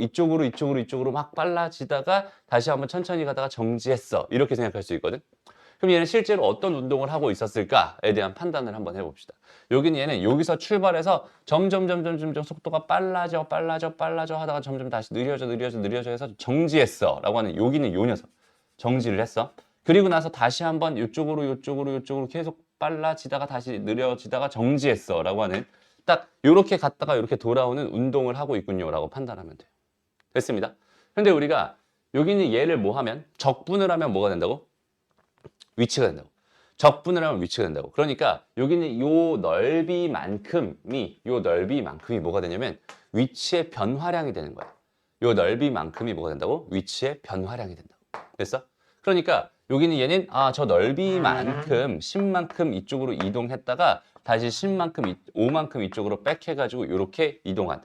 막 빨라지다가 다시 한번 천천히 가다가 정지했어. 이렇게 생각할 수 있거든. 그럼 얘는 실제로 어떤 운동을 하고 있었을까에 대한 판단을 한번 해봅시다. 여기는 얘는 여기서 출발해서 점점 속도가 빨라져 하다가 점점 다시 느려져 해서 정지했어. 라고 하는 여기는 요 녀석. 정지를 했어. 그리고 나서 다시 한번 이쪽으로 계속 빨라지다가 다시 느려지다가 정지했어. 라고 하는 딱 이렇게 갔다가 이렇게 돌아오는 운동을 하고 있군요. 라고 판단하면 돼요. 됐습니다. 근데 우리가 여기는 얘를 뭐 하면 적분을 하면 뭐가 된다고? 위치가 된다고. 적분을 하면 위치가 된다고. 그러니까 여기는 요 넓이만큼이 뭐가 되냐면 위치의 변화량이 되는 거야. 요 넓이만큼이 뭐가 된다고? 위치의 변화량이 된다고. 됐어? 그러니까 여기는 얘는 저 넓이만큼 10만큼 이쪽으로 이동했다가 다시 10만큼 5만큼 이쪽으로 백해가지고 이렇게 이동한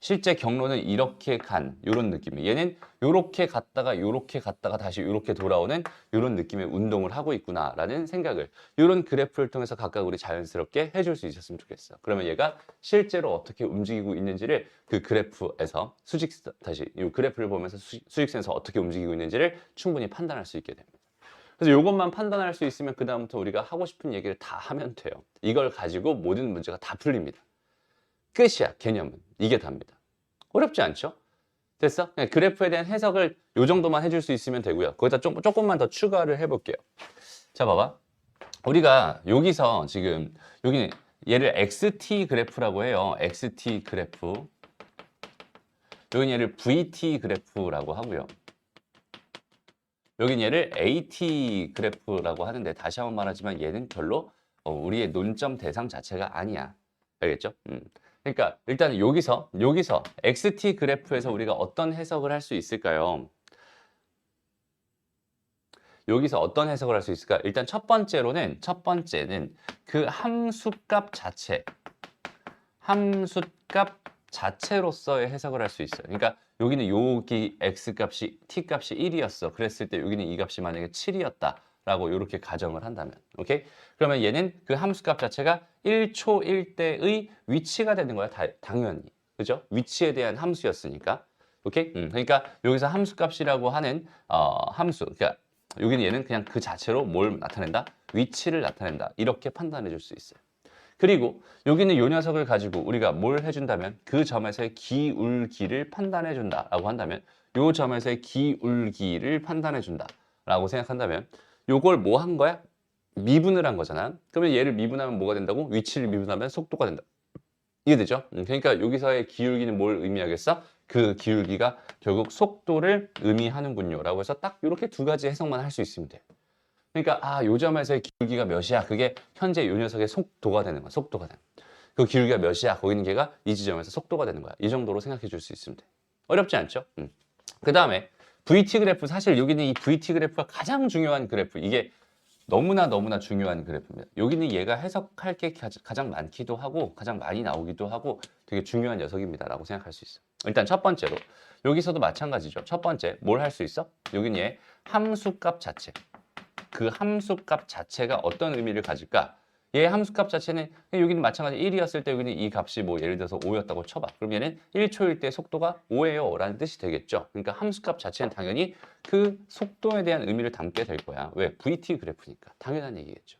실제 경로는 이렇게 간 이런 느낌이에요. 얘는 이렇게 갔다가 다시 이렇게 돌아오는 이런 느낌의 운동을 하고 있구나라는 생각을 이런 그래프를 통해서 각각 우리 자연스럽게 해줄 수 있었으면 좋겠어. 그러면 얘가 실제로 어떻게 움직이고 있는지를 그 그래프에서 다시 이 그래프를 보면서 수직선에서 어떻게 움직이고 있는지를 충분히 판단할 수 있게 됩니다. 그래서 이것만 판단할 수 있으면 그 다음부터 우리가 하고 싶은 얘기를 다 하면 돼요. 이걸 가지고 모든 문제가 다 풀립니다. 끝이야, 개념은. 이게 답니다. 어렵지 않죠? 됐어? 그냥 그래프에 대한 해석을 이 정도만 해줄 수 있으면 되고요. 거기다 조금만 더 추가를 해볼게요. 자, 봐봐. 우리가 여기서 지금 여기는 얘를 XT 그래프라고 해요. XT 그래프. 여기는 얘를 VT 그래프라고 하고요. 여긴 얘를 AT 그래프라고 하는데 다시 한번 말하지만 얘는 별로 우리의 논점 대상 자체가 아니야. 알겠죠? 그러니까 일단 여기서 XT 그래프에서 우리가 어떤 해석을 할 수 있을까요? 여기서 어떤 해석을 할 수 있을까? 일단 첫 번째는 그 함수값 자체로서의 해석을 할 수 있어요. 그러니까 여기는 여기 x값이 t값이 1이었어. 그랬을 때 여기는 이 값이 만약에 7이었다. 라고 이렇게 가정을 한다면, 오케이? 그러면 얘는 그 함수값 자체가 1초 1대의 위치가 되는 거야, 당연히. 그죠? 위치에 대한 함수였으니까. 오케이? 그러니까 여기서 함수값이라고 하는 함수, 그러니까 여기는 얘는 그냥 그 자체로 뭘 나타낸다? 위치를 나타낸다. 이렇게 판단해 줄 수 있어요. 그리고 여기는 이 녀석을 가지고 우리가 뭘 해준다면 그 점에서의 기울기를 판단해 준다라고 한다면 이 점에서의 기울기를 판단해 준다라고 생각한다면 요걸 뭐 한 거야? 미분을 한 거잖아. 그러면 얘를 미분하면 뭐가 된다고? 위치를 미분하면 속도가 된다. 이해되죠? 그러니까 여기서의 기울기는 뭘 의미하겠어? 그 기울기가 결국 속도를 의미하는군요. 라고 해서 딱 이렇게 두 가지 해석만 할 수 있으면 돼. 그러니까 요 점에서의 기울기가 몇이야? 그게 현재 요 녀석의 속도가 되는 거야. 속도가 되는 거야. 그 기울기가 몇이야? 거기 있는 걔가 이 지점에서 속도가 되는 거야. 이 정도로 생각해 줄 수 있으면 돼. 어렵지 않죠? 그 다음에 VT 그래프, 사실 여기는 이 VT 그래프가 가장 중요한 그래프. 이게 너무나 중요한 그래프입니다. 여기는 얘가 해석할 게 가장 많기도 하고 가장 많이 나오기도 하고 되게 중요한 녀석입니다. 라고 생각할 수 있어. 일단 첫 번째로 여기서도 마찬가지죠. 첫 번째 뭘 할 수 있어? 여기는 얘 함수값 자체. 그 함수값 자체가 어떤 의미를 가질까? 얘 함수값 자체는 여기는 마찬가지 1이었을 때 여기는 이 값이 뭐 예를 들어서 5였다고 쳐봐. 그럼 얘는 1초일 때 속도가 5예요 라는 뜻이 되겠죠. 그러니까 함수값 자체는 당연히 그 속도에 대한 의미를 담게 될 거야. 왜? VT 그래프니까. 당연한 얘기겠죠.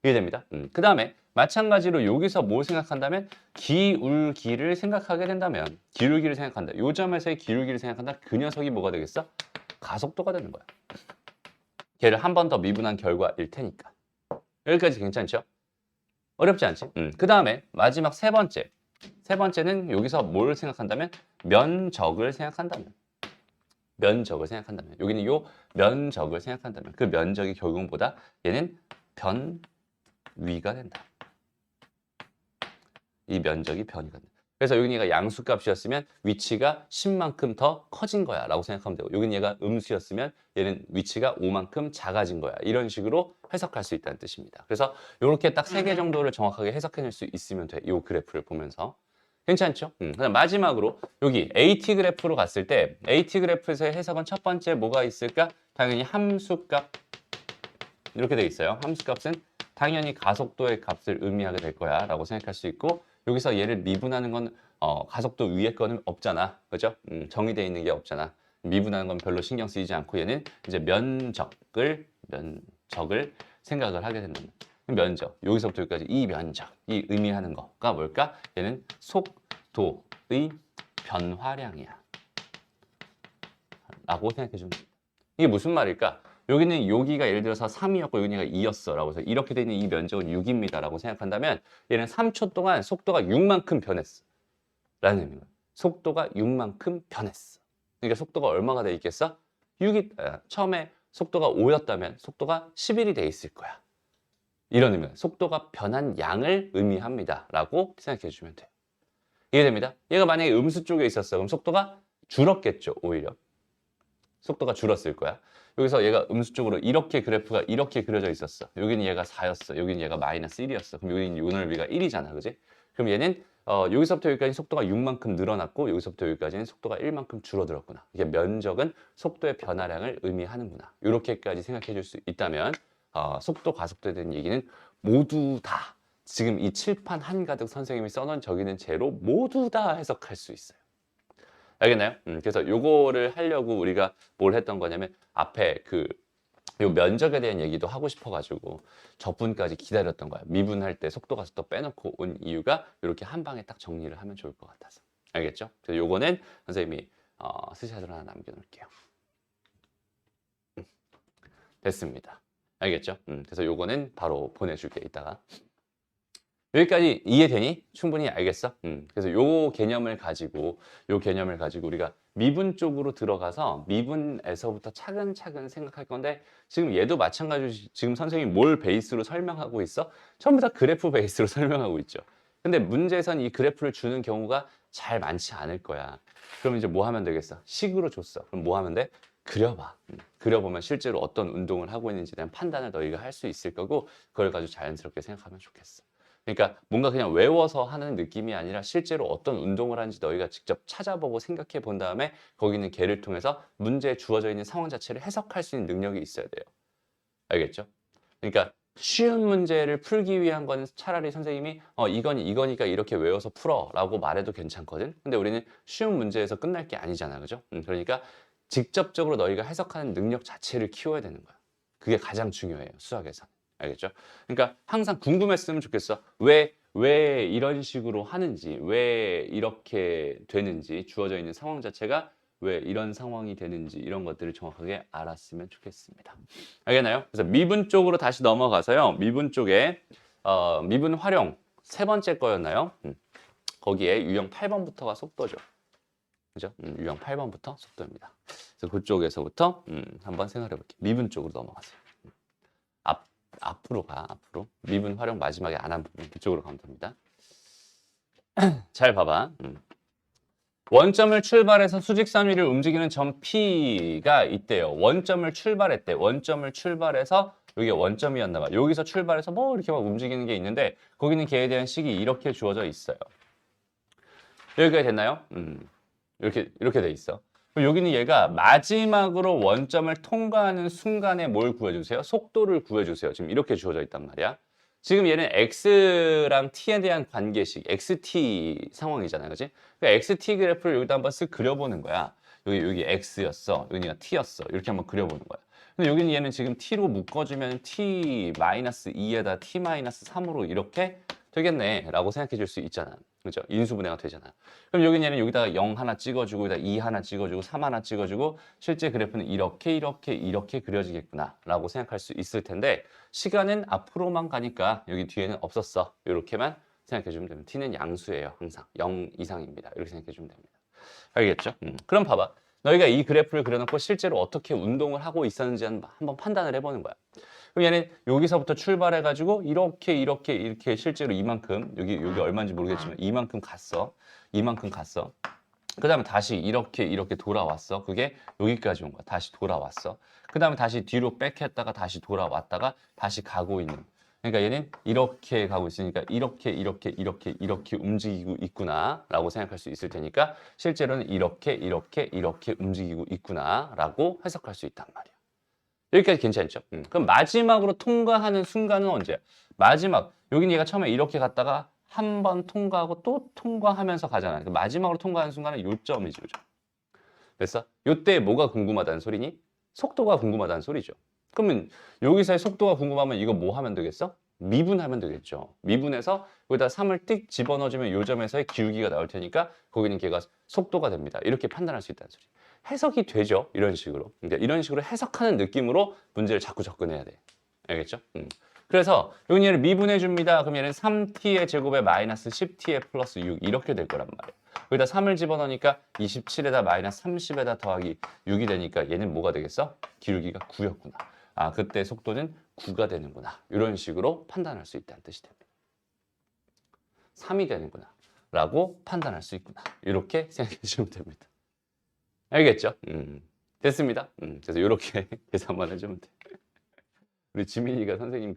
이해됩니다. 그 다음에 마찬가지로 여기서 뭘 생각한다면 기울기를 생각하게 된다면 기울기를 생각한다. 요 점에서의 기울기를 생각한다. 그 녀석이 뭐가 되겠어? 가속도가 되는 거야. 걔를 한 번 더 미분한 결과일 테니까. 여기까지 괜찮죠? 어렵지 않지? 그 다음에 마지막 세 번째. 세 번째는 여기서 뭘 생각한다면 면적을 생각한다면. 면적을 생각한다면. 여기는 요 면적을 생각한다면. 그 면적이 결국보다 얘는 변위가 된다. 이 면적이 변위가 된다. 그래서 여기는 얘가 양수값이었으면 위치가 10만큼 더 커진 거야 라고 생각하면 되고 여기는 얘가 음수였으면 얘는 위치가 5만큼 작아진 거야. 이런 식으로 해석할 수 있다는 뜻입니다. 그래서 이렇게 딱 3개 정도를 정확하게 해석해낼 수 있으면 돼. 이 그래프를 보면서. 괜찮죠? 그다음 마지막으로 여기 AT 그래프로 갔을 때 AT 그래프에서의 해석은 첫 번째 뭐가 있을까? 당연히 함수값 이렇게 돼 있어요. 함수값은 당연히 가속도의 값을 의미하게 될 거야 라고 생각할 수 있고 여기서 얘를 미분하는 건 가속도 위에 거는 없잖아. 그죠? 정의되어 있는 게 없잖아. 미분하는 건 별로 신경 쓰이지 않고 얘는 이제 면적을 생각을 하게 된다. 면적. 여기서부터 여기까지 이 면적이 의미하는 거가 뭘까? 얘는 속도의 변화량이야. 라고 생각해 주면 됩니다. 이게 무슨 말일까? 여기는 여기가 예를 들어서 3이었고 여기가 2였어 라고 해서 이렇게 되는 이 면적은 6입니다 라고 생각한다면 얘는 3초 동안 속도가 6만큼 변했어 라는 의미야. 속도가 6만큼 변했어. 그러니까 속도가 얼마가 돼 있겠어? 6이 처음에 속도가 5였다면 속도가 11이 돼 있을 거야. 이런 의미야. 속도가 변한 양을 의미합니다 라고 생각해 주면 돼요. 이해됩니다? 얘가 만약에 음수 쪽에 있었어. 그럼 속도가 줄었겠죠 오히려. 속도가 줄었을 거야. 여기서 얘가 음수 쪽으로 이렇게 그래프가 이렇게 그려져 있었어. 여기는 얘가 4였어. 여기는 얘가 마이너스 1이었어. 그럼 여기는 요 넓이가 1이잖아. 그지? 그럼 얘는 여기서부터 여기까지 속도가 6만큼 늘어났고 여기서부터 여기까지는 속도가 1만큼 줄어들었구나. 이게 면적은 속도의 변화량을 의미하는구나. 이렇게까지 생각해 줄 수 있다면 속도, 가속도에 대한 얘기는 모두 다 지금 이 칠판 한가득 선생님이 써놓은 저기는 제로 모두 다 해석할 수 있어요. 알겠나요? 그래서 요거를 하려고 우리가 뭘 했던 거냐면 앞에 요 면적에 대한 얘기도 하고 싶어가지고 저분까지 기다렸던 거야. 미분할 때 속도 가속도 빼놓고 온 이유가 이렇게 한 방에 딱 정리를 하면 좋을 것 같아서. 알겠죠? 그래서 요거는 선생님이 스샷으로 하나 남겨놓을게요. 됐습니다. 알겠죠? 그래서 요거는 바로 보내줄게 이따가. 여기까지 이해되니? 충분히 알겠어? 그래서 요 개념을 가지고 우리가 미분 쪽으로 들어가서 미분에서부터 차근차근 생각할 건데 지금 얘도 마찬가지로 지금 선생님이 뭘 베이스로 설명하고 있어? 전부 다 그래프 베이스로 설명하고 있죠. 근데 문제에선 이 그래프를 주는 경우가 잘 많지 않을 거야. 그럼 이제 뭐 하면 되겠어? 식으로 줬어. 그럼 뭐 하면 돼? 그려봐. 그려보면 실제로 어떤 운동을 하고 있는지에 대한 판단을 너희가 할 수 있을 거고 그걸 가지고 자연스럽게 생각하면 좋겠어. 그러니까 뭔가 그냥 외워서 하는 느낌이 아니라 실제로 어떤 운동을 하는지 너희가 직접 찾아보고 생각해 본 다음에 거기 있는 개를 통해서 문제에 주어져 있는 상황 자체를 해석할 수 있는 능력이 있어야 돼요. 알겠죠? 그러니까 쉬운 문제를 풀기 위한 건 차라리 선생님이 이거니까 이렇게 외워서 풀어 라고 말해도 괜찮거든. 근데 우리는 쉬운 문제에서 끝날 게 아니잖아. 그죠? 그러니까 직접적으로 너희가 해석하는 능력 자체를 키워야 되는 거야. 그게 가장 중요해요. 수학에서. 알겠죠? 그러니까 항상 궁금했으면 좋겠어. 왜 이런 식으로 하는지, 왜 이렇게 되는지, 주어져 있는 상황 자체가 왜 이런 상황이 되는지 이런 것들을 정확하게 알았으면 좋겠습니다. 알겠나요? 그래서 미분 쪽으로 다시 넘어가서요. 미분 쪽에 미분 활용 세 번째 거였나요? 거기에 유형 8번부터가 속도죠. 그죠? 유형 8번부터 속도입니다. 그래서 그쪽에서부터 한번 생각해 볼게요. 미분 쪽으로 넘어가세요. 앞으로 가, 앞으로. 미분 활용 마지막에 안 한 부분, 그쪽으로 가면 됩니다. 잘 봐봐. 원점을 출발해서 수직선 위를 움직이는 점 P가 있대요. 원점을 출발했대. 원점을 출발해서 여기가 원점이었나 봐. 여기서 출발해서 뭐 이렇게 막 움직이는 게 있는데 거기는 걔에 대한 식이 이렇게 주어져 있어요. 여기까지 됐나요? 이렇게 돼 있어. 그럼 여기는 얘가 마지막으로 원점을 통과하는 순간에 뭘 구해주세요? 속도를 구해주세요. 지금 이렇게 주어져 있단 말이야. 지금 얘는 x랑 t에 대한 관계식, xt 상황이잖아요. 그지? 그러니까 xt 그래프를 여기다 한번 쓱 그려보는 거야. 여기 x였어. 여기가 t였어. 이렇게 한번 그려보는 거야. 근데 여기는 얘는 지금 t로 묶어주면 t-2에다 t-3으로 이렇게 되겠네 라고 생각해 줄 수 있잖아. 그죠? 인수분해가 되잖아. 그럼 여기는 얘는 여기다가 0 하나 찍어주고 여기다 2 하나 찍어주고 3 하나 찍어주고 실제 그래프는 이렇게 그려지겠구나 라고 생각할 수 있을 텐데 시간은 앞으로만 가니까 여기 뒤에는 없었어. 이렇게만 생각해 주면 됩니다. t는 양수예요. 항상 0 이상입니다. 이렇게 생각해 주면 됩니다. 알겠죠? 그럼 봐봐. 너희가 이 그래프를 그려놓고 실제로 어떻게 운동을 하고 있었는지 한번 판단을 해보는 거야. 그럼 얘는 여기서부터 출발해가지고 이렇게 실제로 이만큼 여기 얼마인지 모르겠지만 이만큼 갔어. 이만큼 갔어. 그 다음에 다시 이렇게 돌아왔어. 그게 여기까지 온 거야. 다시 돌아왔어. 그 다음에 다시 뒤로 백했다가 다시 돌아왔다가 다시 가고 있는. 그러니까 얘는 이렇게 가고 있으니까 이렇게 움직이고 있구나 라고 생각할 수 있을 테니까 실제로는 이렇게 움직이고 있구나 라고 해석할 수 있단 말이야. 여기까지 괜찮죠? 그럼 마지막으로 통과하는 순간은 언제야? 마지막, 여긴 얘가 처음에 이렇게 갔다가 한 번 통과하고 또 통과하면서 가잖아. 그러니까 마지막으로 통과하는 순간은 요점이지, 그죠? 됐어? 요때 뭐가 궁금하다는 소리니? 속도가 궁금하다는 소리죠. 그러면 여기서의 속도가 궁금하면 이거 뭐 하면 되겠어? 미분하면 되겠죠. 미분해서 여기다 3을 띡 집어넣어주면 요 점에서의 기울기가 나올 테니까 거기는 걔가 속도가 됩니다. 이렇게 판단할 수 있다는 소리. 해석이 되죠. 이런 식으로. 그러니까 이런 식으로 해석하는 느낌으로 문제를 자꾸 접근해야 돼. 알겠죠? 그래서 여기 얘를 미분해 줍니다. 그럼 얘는 3t의 제곱에 마이너스 10t의 플러스 6 이렇게 될 거란 말이에요. 여기다 3을 집어넣으니까 27에다 마이너스 30에다 더하기 6이 되니까 얘는 뭐가 되겠어? 기울기가 9였구나. 아, 그때 속도는 9가 되는구나. 이런 식으로 판단할 수 있다는 뜻이 됩니다. 3이 되는구나. 라고 판단할 수 있구나. 이렇게 생각해 주시면 됩니다. 알겠죠? 됐습니다. 그래서 이렇게 계산만 해주면 돼. 우리 지민이가 선생님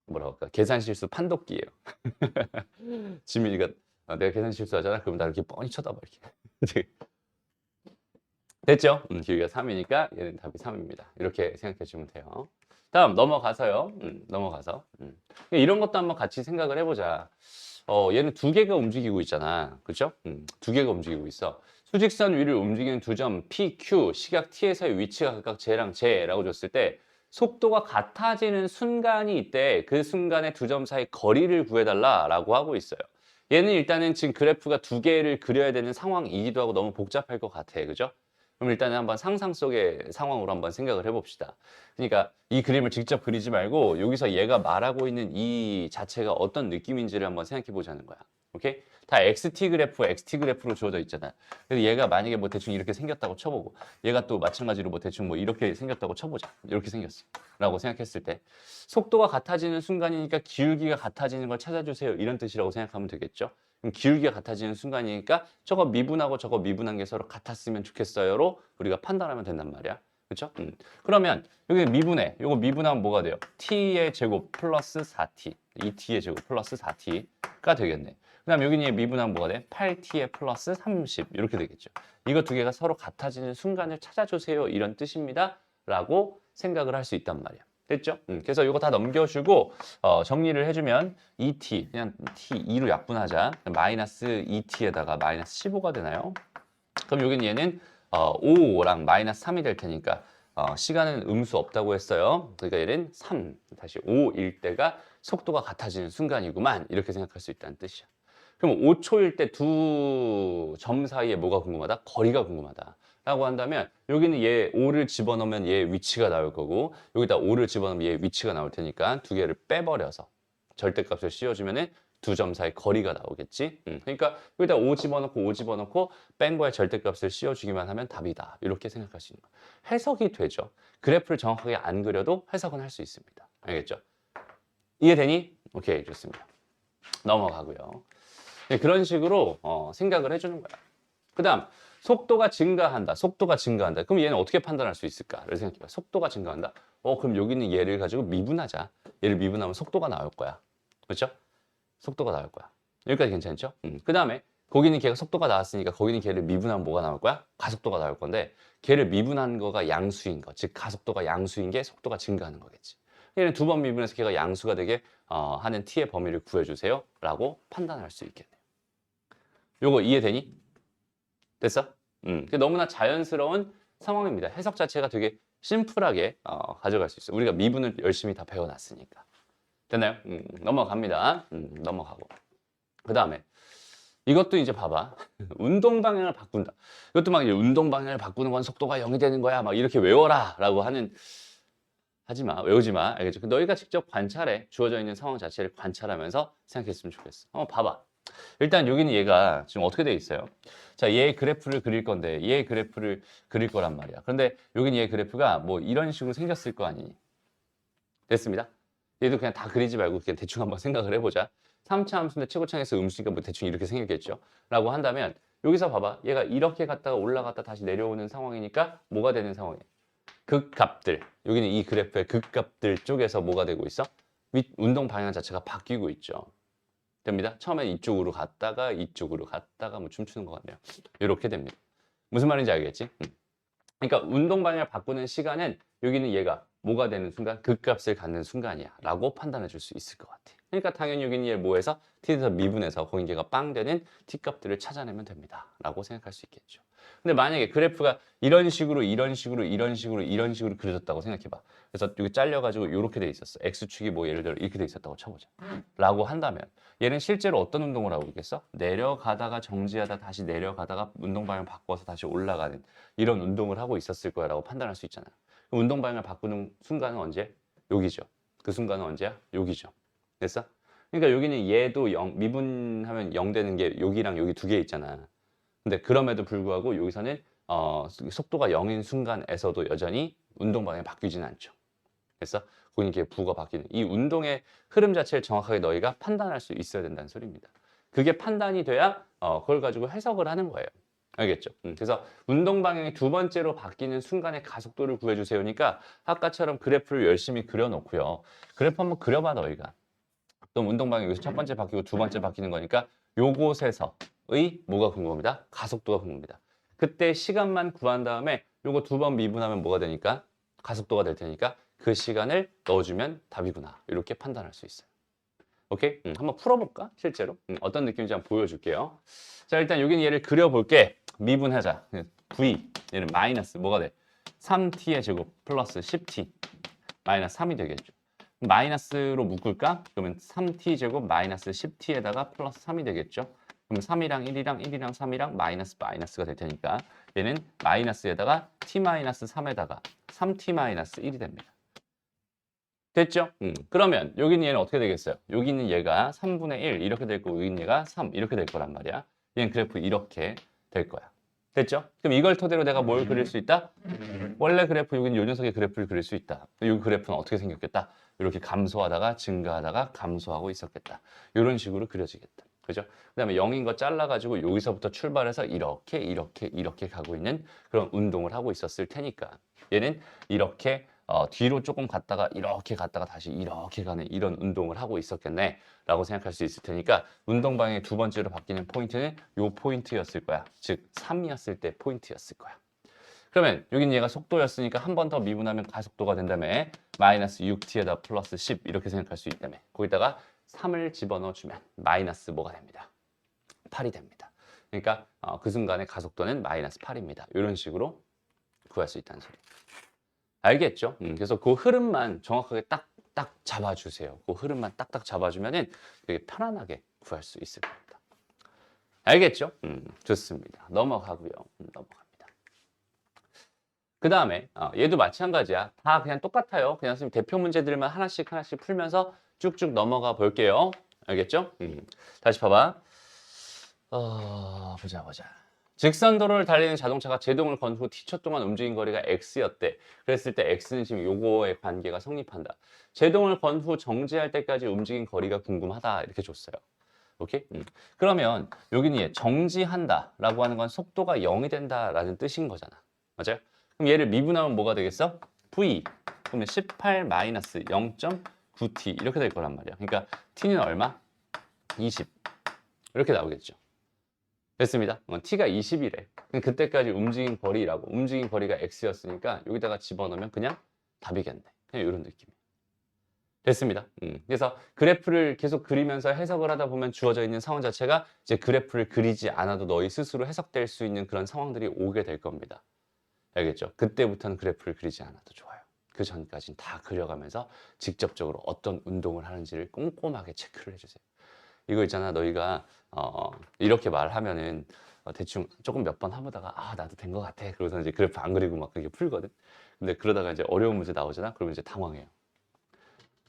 뭐라고 할까? 계산 실수 판독기예요. 지민이가 내가 계산 실수하잖아. 그럼 나 이렇게 뻔히 쳐다봐 이렇게. 됐죠? 기울기가 3이니까 얘는 답이 3입니다. 이렇게 생각해 주면 돼요. 다음 넘어가서요. 넘어가서 이런 것도 한번 같이 생각을 해보자. 얘는 두 개가 움직이고 있잖아. 그죠? 두 개가 움직이고 있어. 수직선 위를 움직이는 두 점 P, Q, 시각 T에서의 위치가 각각 J랑 J라고 줬을 때 속도가 같아지는 순간이 있대. 그 순간에 두 점 사이 거리를 구해달라라고 하고 있어요. 얘는 일단은 지금 그래프가 두 개를 그려야 되는 상황이기도 하고 너무 복잡할 것 같아. 그죠? 그럼 일단은 한번 상상 속의 상황으로 한번 생각을 해봅시다. 그러니까 이 그림을 직접 그리지 말고 여기서 얘가 말하고 있는 이 자체가 어떤 느낌인지를 한번 생각해 보자는 거야. 오케이? 다 XT 그래프, XT 그래프로 주어져 있잖아. 그래서 얘가 만약에 뭐 대충 이렇게 생겼다고 쳐보고 얘가 또 마찬가지로 뭐 대충 뭐 이렇게 생겼다고 쳐보자. 이렇게 생겼어. 라고 생각했을 때 속도가 같아지는 순간이니까 기울기가 같아지는 걸 찾아주세요. 이런 뜻이라고 생각하면 되겠죠. 그럼 기울기가 같아지는 순간이니까 저거 미분하고 저거 미분한 게 서로 같았으면 좋겠어요로 우리가 판단하면 된단 말이야. 그렇죠? 그러면 여기 미분해. 요거 미분하면 뭐가 돼요? t의 제곱 플러스 4t. 2t의 제곱 플러스 4t가 되겠네. 그 다음 여기는 미분하면 뭐가 돼? 8t의 플러스 30 이렇게 되겠죠. 이거 두 개가 서로 같아지는 순간을 찾아주세요. 이런 뜻입니다. 라고 생각을 할 수 있단 말이야. 됐죠? 그래서 이거 다 넘겨주고 정리를 해주면 2t, 그냥 t2로 약분하자. 마이너스 2t에다가 마이너스 15가 되나요? 그럼 여기는 얘는 5랑 마이너스 3이 될 테니까 시간은 음수 없다고 했어요. 그러니까 얘는 3, 다시 5일 때가 속도가 같아지는 순간이구만. 이렇게 생각할 수 있다는 뜻이야. 그럼 5초일 때 두 점 사이에 뭐가 궁금하다? 거리가 궁금하다. 라고 한다면 여기는 얘 5를 집어넣으면 얘 위치가 나올 거고 여기다 5를 집어넣으면 얘 위치가 나올 테니까 두 개를 빼버려서 절대값을 씌워주면 두 점 사이 거리가 나오겠지. 그러니까 여기다 5 집어넣고 뺀 거에 절대값을 씌워주기만 하면 답이다. 이렇게 생각할 수 있는 거야. 해석이 되죠. 그래프를 정확하게 안 그려도 해석은 할 수 있습니다. 알겠죠? 이해되니? 오케이, 좋습니다. 넘어가고요. 네, 그런 식으로 생각을 해주는 거야. 그 다음 속도가 증가한다. 그럼 얘는 어떻게 판단할 수 있을까를 생각해봐. 속도가 증가한다. 그럼 여기 있는 얘를 가지고 미분하자. 얘를 미분하면 속도가 나올 거야. 그렇죠? 속도가 나올 거야. 여기까지 괜찮죠? 그 다음에 거기는 걔가 속도가 나왔으니까 거기는 걔를 미분하면 뭐가 나올 거야? 가속도가 나올 건데 걔를 미분한 거가 양수인 거. 즉 가속도가 양수인 게 속도가 증가하는 거겠지. 얘는 두 번 미분해서 걔가 양수가 되게 하는 t의 범위를 구해주세요 라고 판단할 수 있겠네요. 요거 이해되니? 됐어? 너무나 자연스러운 상황입니다. 해석 자체가 되게 심플하게 가져갈 수 있어요. 우리가 미분을 열심히 다 배워놨으니까. 됐나요? 넘어갑니다. 넘어가고. 그 다음에 이것도 이제 봐봐. 운동 방향을 바꾼다. 이것도 막 이제 운동 방향을 바꾸는 건 속도가 0이 되는 거야. 막 이렇게 외워라 라고 하는 하지 마. 외우지 마. 알겠죠? 너희가 직접 관찰해. 주어져 있는 상황 자체를 관찰하면서 생각했으면 좋겠어. 봐봐. 일단 여기는 얘가 지금 어떻게 돼 있어요? 자, 얘의 그래프를 그릴 건데 얘의 그래프를 그릴 거란 말이야. 그런데 여기는 얘의 그래프가 뭐 이런 식으로 생겼을 거 아니니? 됐습니다. 얘도 그냥 다 그리지 말고 그냥 대충 한번 생각을 해보자. 3차 함수인데 최고창에서 음수니까 뭐 대충 이렇게 생겼겠죠. 라고 한다면 여기서 봐봐. 얘가 이렇게 갔다가 올라갔다 다시 내려오는 상황이니까 뭐가 되는 상황이에요? 극값들. 여기는 이 그래프의 극값들 쪽에서 뭐가 되고 있어? 운동 방향 자체가 바뀌고 있죠. 됩니다. 처음에 이쪽으로 갔다가 이쪽으로 갔다가 뭐 춤추는 것 같네요. 이렇게 됩니다. 무슨 말인지 알겠지? 그러니까 운동 방향을 바꾸는 시간은 여기는 얘가 뭐가 되는 순간? 극값을 갖는 순간이야 라고 판단해 줄 수 있을 것 같아. 그러니까 당연히 여기는 얘를 뭐해서 t에서 미분해서 거기가 빵 되는 t값들을 찾아내면 됩니다 라고 생각할 수 있겠죠. 근데 만약에 그래프가 이런 식으로 이런 식으로 이런 식으로 이런 식으로 그려졌다고 생각해봐. 그래서 여기 잘려가지고 이렇게 돼 있었어. x축이 뭐 예를 들어 이렇게 돼 있었다고 쳐보자 라고 한다면 얘는 실제로 어떤 운동을 하고 있겠어? 내려가다가 정지하다 다시 내려가다가 운동 방향을 바꿔서 다시 올라가는 이런 운동을 하고 있었을 거야 라고 판단할 수 있잖아. 운동 방향을 바꾸는 순간은 언제? 여기죠. 그 순간은 언제야? 여기죠. 됐어? 그러니까 여기는 얘도 0, 미분하면 0 되는 게 여기랑 여기 두 개 있잖아. 근데 그럼에도 불구하고 여기서는 속도가 0인 순간에서도 여전히 운동 방향이 바뀌지는 않죠. 그래서 거기는 이렇게 부가 바뀌는 이 운동의 흐름 자체를 정확하게 너희가 판단할 수 있어야 된다는 소리입니다. 그게 판단이 돼야 그걸 가지고 해석을 하는 거예요. 알겠죠? 그래서 운동 방향이 두 번째로 바뀌는 순간의 가속도를 구해주세요니까 아까처럼 그래프를 열심히 그려놓고요. 그래프 한번 그려봐 너희가. 그럼 운동 방향이 여기서 첫 번째 바뀌고 두 번째 바뀌는 거니까 요곳에서의 뭐가 궁금합니다? 가속도가 궁금합니다. 그때 시간만 구한 다음에 요거 두 번 미분하면 뭐가 되니까? 가속도가 될 테니까 그 시간을 넣어주면 답이구나. 이렇게 판단할 수 있어요. 오케이? 한번 풀어볼까? 실제로? 어떤 느낌인지 한번 보여줄게요. 자, 일단 여기는 얘를 그려볼게. 미분하자. v, 얘는 마이너스 뭐가 돼? 3t의 제곱 플러스 10t 마이너스 3이 되겠죠. 마이너스로 묶을까? 그러면 3t 제곱 마이너스 10t에다가 플러스 3이 되겠죠. 그럼 3이랑 1이랑 1이랑 3이랑 마이너스가 될 테니까 얘는 마이너스에다가 t 마이너스 3에다가 3t 마이너스 1이 됩니다. 됐죠? 그러면 여기 있는 얘는 어떻게 되겠어요? 여기 있는 얘가 3분의 1 이렇게 될 거고 여기 있는 얘가 3 이렇게 될 거란 말이야. 얘는 그래프 이렇게 될 거야. 됐죠? 그럼 이걸 토대로 내가 뭘 그릴 수 있다? 원래 그래프 여기는 요 녀석의 그래프를 그릴 수 있다. 이 그래프는 어떻게 생겼겠다? 이렇게 감소하다가 증가하다가 감소하고 있었겠다. 이런 식으로 그려지겠다. 그죠? 그 다음에 0인 거 잘라가지고 여기서부터 출발해서 이렇게 가고 있는 그런 운동을 하고 있었을 테니까 얘는 이렇게 뒤로 조금 갔다가 이렇게 갔다가 다시 이렇게 가는 이런 운동을 하고 있었겠네 라고 생각할 수 있을 테니까 운동 방향이 두 번째로 바뀌는 포인트는 요 포인트였을 거야. 즉 3이었을 때 포인트였을 거야. 그러면 여기는 얘가 속도였으니까 한 번 더 미분하면 가속도가 된다며 마이너스 6t에다 플러스 10 이렇게 생각할 수 있다며 거기다가 3을 집어넣어주면 마이너스 뭐가 됩니다. 8이 됩니다. 그러니까 그 순간의 가속도는 마이너스 8입니다. 이런 식으로 구할 수 있다는 소리. 알겠죠? 그래서 그 흐름만 정확하게 딱딱 잡아주세요. 그 흐름만 딱딱 잡아주면은 되게 편안하게 구할 수 있을 겁니다. 알겠죠? 좋습니다. 넘어가고요. 넘어갑니다. 그 다음에 얘도 마찬가지야. 다 그냥 똑같아요. 그냥 선생님 대표 문제들만 하나씩 풀면서 쭉쭉 넘어가 볼게요. 알겠죠? 다시 봐봐. 보자. 직선도로를 달리는 자동차가 제동을 건 후 t초 동안 움직인 거리가 x였대. 그랬을 때 x는 지금 요거의 관계가 성립한다. 제동을 건 후 정지할 때까지 움직인 거리가 궁금하다. 이렇게 줬어요. 오케이? 그러면 여기는 얘 정지한다 라고 하는 건 속도가 0이 된다 라는 뜻인 거잖아. 맞아요? 그럼 얘를 미분하면 뭐가 되겠어? v 그러면 18-0.9t 이렇게 될 거란 말이야. 그러니까 t는 얼마? 20 이렇게 나오겠죠. 됐습니다. t가 20이래. 그때까지 움직인 거리라고. 움직인 거리가 x였으니까 여기다가 집어넣으면 그냥 답이겠네. 그냥 이런 느낌이에요. 됐습니다. 그래서 그래프를 계속 그리면서 해석을 하다 보면 주어져 있는 상황 자체가 이제 그래프를 그리지 않아도 너희 스스로 해석될 수 있는 그런 상황들이 오게 될 겁니다. 알겠죠? 그때부터는 그래프를 그리지 않아도 좋아요. 그 전까지는 다 그려가면서 직접적으로 어떤 운동을 하는지를 꼼꼼하게 체크를 해주세요. 이거 있잖아, 너희가 이렇게 말하면은 대충 조금 몇 번 해보다가 아 나도 된 것 같아. 그러고서 이제 그래프 안 그리고 막 그렇게 풀거든. 근데 그러다가 이제 어려운 문제 나오잖아. 그러면 이제 당황해요.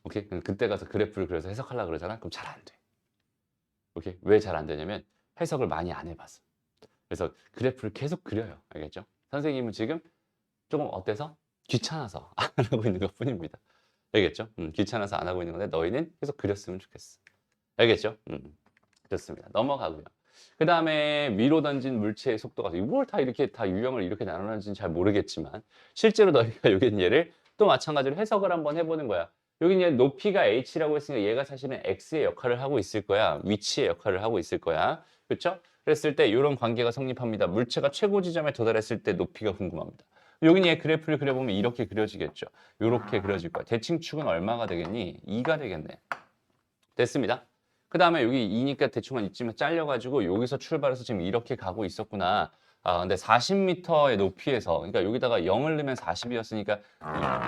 오케이? 그럼 그때 가서 그래프를 그려서 해석하려고 그러잖아. 그럼 잘 안 돼. 오케이? 왜 잘 안 되냐면 해석을 많이 안 해봐서. 그래서 그래프를 계속 그려요. 알겠죠? 선생님은 지금 조금 어때서? 귀찮아서 안 하고 있는 것 뿐입니다. 알겠죠? 귀찮아서 안 하고 있는 건데 너희는 계속 그렸으면 좋겠어. 알겠죠? 좋습니다. 넘어가고요. 그 다음에 위로 던진 물체의 속도가 이걸 다 이렇게 다 유형을 이렇게 나누는지는 잘 모르겠지만 실제로 너희가 여기 얘를 또 마찬가지로 해석을 한번 해보는 거야. 여기 얘 높이가 h라고 했으니까 얘가 사실은 x의 역할을 하고 있을 거야. 위치의 역할을 하고 있을 거야. 그렇죠? 그랬을 때 이런 관계가 성립합니다. 물체가 최고 지점에 도달했을 때 높이가 궁금합니다. 여기 얘 그래프를 그려보면 이렇게 그려지겠죠. 이렇게 그려질 거야. 대칭축은 얼마가 되겠니? 2가 되겠네. 됐습니다. 그 다음에 여기 2니까 대충 한 이쯤에 잘려가지고 여기서 출발해서 지금 이렇게 가고 있었구나. 아, 근데 40m의 높이에서, 그러니까 여기다가 0을 넣으면 40이었으니까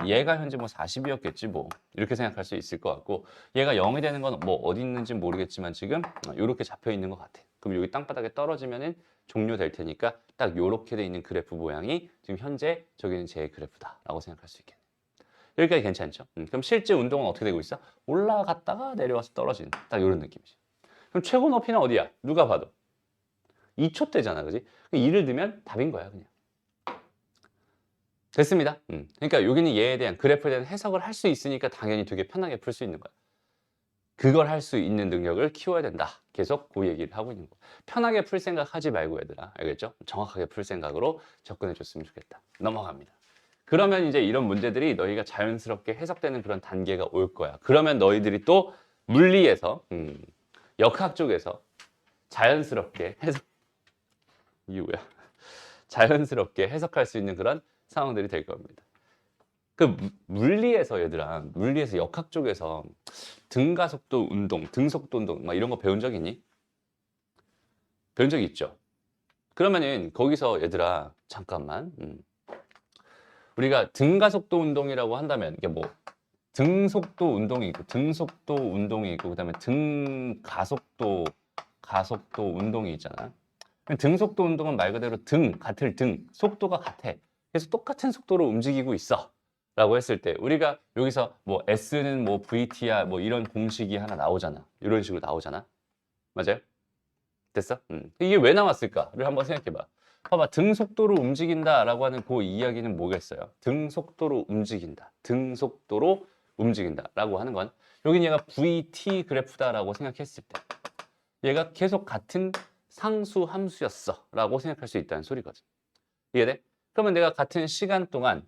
얘가 현재 뭐 40이었겠지 뭐. 이렇게 생각할 수 있을 것 같고, 얘가 0이 되는 건 뭐 어디 있는지 모르겠지만 지금 이렇게 잡혀 있는 것 같아. 그럼 여기 땅바닥에 떨어지면은 종료될 테니까 딱 이렇게 돼 있는 그래프 모양이 지금 현재 저기는 제 그래프다라고 생각할 수 있겠네. 여기까지 괜찮죠? 그럼 실제 운동은 어떻게 되고 있어? 올라갔다가 내려와서 떨어지는 딱 이런 느낌이죠. 그럼 최고 높이는 어디야? 누가 봐도 2초대잖아, 그지? 2를 넣으면 답인 거야, 그냥. 됐습니다. 그러니까 여기는 얘에 대한 그래프에 대한 해석을 할 수 있으니까 당연히 되게 편하게 풀 수 있는 거야. 그걸 할 수 있는 능력을 키워야 된다. 계속 그 얘기를 하고 있는 거야. 편하게 풀 생각 하지 말고 얘들아, 알겠죠? 정확하게 풀 생각으로 접근해 줬으면 좋겠다. 넘어갑니다. 그러면 이제 이런 문제들이 너희가 자연스럽게 해석되는 그런 단계가 올 거야. 그러면 너희들이 또 물리에서, 역학 쪽에서 자연스럽게 해석, 이게 뭐야? 자연스럽게 해석할 수 있는 그런 상황들이 될 겁니다. 그 물리에서 얘들아, 물리에서 역학 쪽에서 등가속도 운동, 등속도 운동 막 이런 거 배운 적 있니? 배운 적 있죠? 그러면은 거기서 얘들아, 잠깐만. 우리가 등가속도 운동이라고 한다면 이게 뭐 등속도 운동이 있고 등속도 운동이 있고 그다음에 등가속도 가속도 운동이 있잖아. 등속도 운동은 말 그대로 같을 등 속도가 같아. 그래서 똑같은 속도로 움직이고 있어 라고 했을 때 우리가 여기서 뭐 S는 뭐 VT야 뭐 이런 공식이 하나 나오잖아. 이런 식으로 나오잖아. 맞아요? 됐어? 이게 왜 나왔을까를 한번 생각해봐. 봐봐, 등속도로 움직인다라고 하는 그 이야기는 뭐겠어요? 등속도로 움직인다. 등속도로 움직인다라고 하는 건 여긴 얘가 VT 그래프다라고 생각했을 때 얘가 계속 같은 상수 함수였어라고 생각할 수 있다는 소리거든. 이해돼? 그러면 내가 같은 시간 동안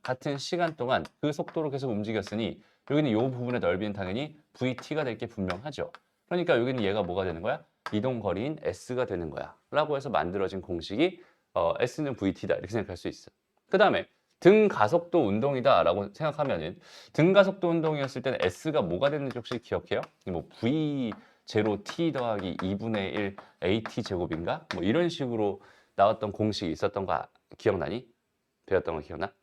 그 속도로 계속 움직였으니 여기는 이 부분의 넓이는 당연히 VT가 될 게 분명하죠. 그러니까 여기는 얘가 뭐가 되는 거야? 이동 거리인 S가 되는 거야. 라고 해서 만들어진 공식이 S는 VT다 이렇게 생각할 수 있어. 그 다음에 등가속도 운동이다 라고 생각하면은 등가속도 운동이었을 때는 S가 뭐가 됐는지 혹시 기억해요? 뭐 V 제로 T 더하기 2분의 1 AT 제곱인가? 뭐 이런 식으로 나왔던 공식이 있었던 거 기억나니? 배웠던 거 기억나?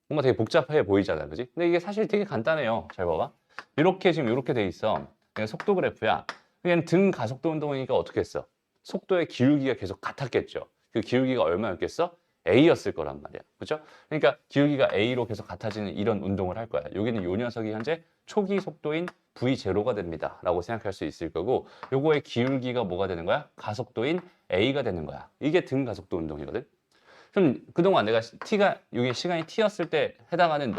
뭔가 되게 복잡해 보이잖아, 그지? 근데 이게 사실 되게 간단해요. 잘 봐봐. 이렇게 지금 이렇게 돼 있어. 그냥 속도 그래프야. 그냥 등 가속도 운동이니까 어떻게 했어? 속도의 기울기가 계속 같았겠죠. 그 기울기가 얼마였겠어? A였을 거란 말이야. 그죠? 그러니까 기울기가 A로 계속 같아지는 이런 운동을 할 거야. 여기는 요 녀석이 현재 초기 속도인 V0가 됩니다. 라고 생각할 수 있을 거고 요거의 기울기가 뭐가 되는 거야? 가속도인 A가 되는 거야. 이게 등 가속도 운동이거든. 그럼 그동안 내가 t가 이게 시간이 t였을 때 해당하는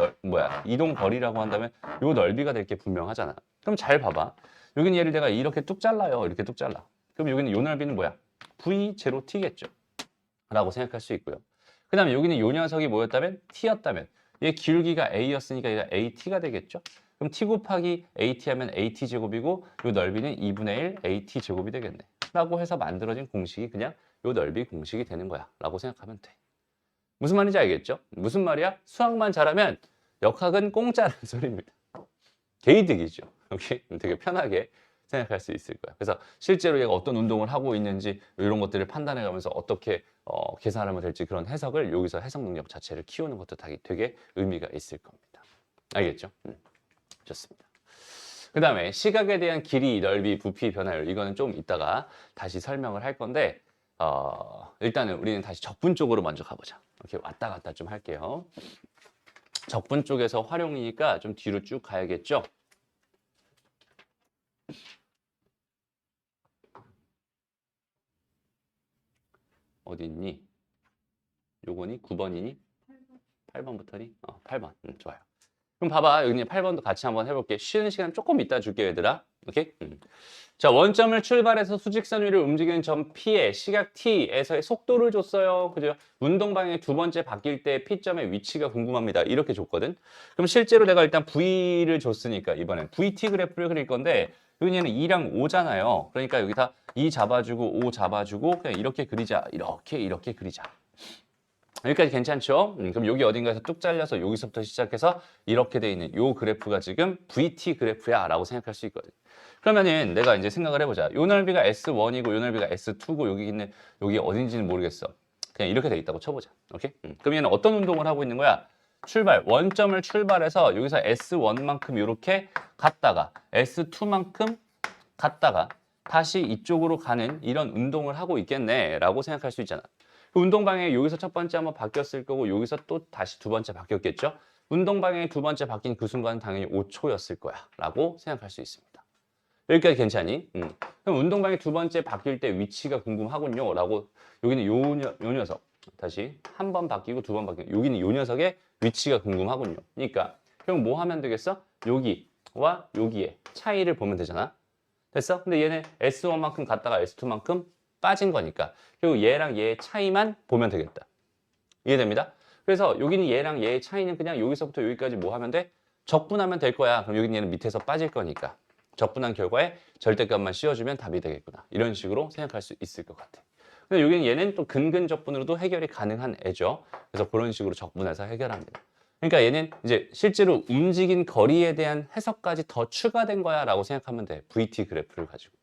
이동 거리라고 한다면 요 넓이가 될 게 분명하잖아. 그럼 잘 봐봐. 여기는 얘를 내가 이렇게 뚝 잘라요. 이렇게 뚝 잘라. 그럼 여기는 요 넓이는 뭐야? V0t겠죠. 라고 생각할 수 있고요. 그 다음에 여기는 요 녀석이 뭐였다면? t였다면 얘 기울기가 a였으니까 얘가 at가 되겠죠. 그럼 t 곱하기 at 하면 at 제곱이고 요 넓이는 2분의 1 at 제곱이 되겠네. 라고 해서 만들어진 공식이 그냥 요 넓이 공식이 되는 거야. 라고 생각하면 돼. 무슨 말인지 알겠죠? 무슨 말이야? 수학만 잘하면 역학은 공짜라는 소리입니다. 개이득이죠. 오케이? 되게 편하게 생각할 수 있을 거야. 그래서 실제로 얘가 어떤 운동을 하고 있는지 이런 것들을 판단해 가면서 어떻게 계산하면 될지 그런 해석을 여기서 해석 능력 자체를 키우는 것도 되게 의미가 있을 겁니다. 알겠죠? 좋습니다. 그 다음에 시각에 대한 길이, 넓이, 부피, 변화율 이거는 좀 이따가 다시 설명을 할 건데 일단은 우리는 다시 적분 쪽으로 먼저 가보자. 이렇게 왔다 갔다 좀 할게요. 적분 쪽에서 활용이니까 좀 뒤로 쭉 가야겠죠? 어디 있니? 요거니? 9번이니? 8번부터니? 8번. 좋아요. 그럼 봐봐. 여기 8번도 같이 한번 해볼게. 쉬는 시간 조금 이따 줄게요, 얘들아. 오케이? 자, 원점을 출발해서 수직선 위를 움직이는 점 P에 시각 T에서의 속도를 줬어요. 그죠? 운동 방향이 두 번째 바뀔 때 P점의 위치가 궁금합니다. 이렇게 줬거든. 그럼 실제로 내가 일단 V를 줬으니까 이번엔 VT 그래프를 그릴 건데 여기는 2랑 5잖아요. 그러니까 여기다 2 잡아주고 5 잡아주고 그냥 이렇게 그리자. 이렇게 그리자. 여기까지 괜찮죠? 그럼 여기 어딘가에서 뚝 잘려서 여기서부터 시작해서 이렇게 돼 있는 요 그래프가 지금 VT 그래프야 라고 생각할 수 있거든. 그러면은 내가 이제 생각을 해보자. 요 넓이가 S1이고 요 넓이가 S2고 여기 있는 여기 어딘지는 모르겠어. 그냥 이렇게 돼 있다고 쳐보자. 오케이? 그럼 얘는 어떤 운동을 하고 있는 거야? 원점을 출발해서 여기서 S1만큼 이렇게 갔다가 S2만큼 갔다가 다시 이쪽으로 가는 이런 운동을 하고 있겠네 라고 생각할 수 있잖아. 운동 방향이 여기서 첫 번째 한번 바뀌었을 거고 여기서 또 다시 두 번째 바뀌었겠죠. 운동 방향이 두 번째 바뀐 그 순간은 당연히 5초였을 거야 라고 생각할 수 있습니다. 여기까지 괜찮니? 그럼 운동 방향이 두 번째 바뀔 때 위치가 궁금하군요 라고 여기는 요 녀석 다시 한 번 바뀌고 두 번 바뀌고 여기는 요 녀석의 위치가 궁금하군요. 그러니까 그럼 뭐 하면 되겠어? 여기와 여기의 차이를 보면 되잖아. 됐어? 근데 얘는 S1만큼 갔다가 S2만큼 빠진 거니까 결국 얘랑 얘의 차이만 보면 되겠다. 이해됩니다? 그래서 여기는 얘랑 얘의 차이는 그냥 여기서부터 여기까지 뭐 하면 돼? 적분하면 될 거야. 그럼 여기는 얘는 밑에서 빠질 거니까 적분한 결과에 절대값만 씌워주면 답이 되겠구나. 이런 식으로 생각할 수 있을 것 같아. 근데 여기는 얘는 또 근근 적분으로도 해결이 가능한 애죠. 그래서 그런 식으로 적분해서 해결합니다. 그러니까 얘는 이제 실제로 움직인 거리에 대한 해석까지 더 추가된 거야 라고 생각하면 돼. VT 그래프를 가지고.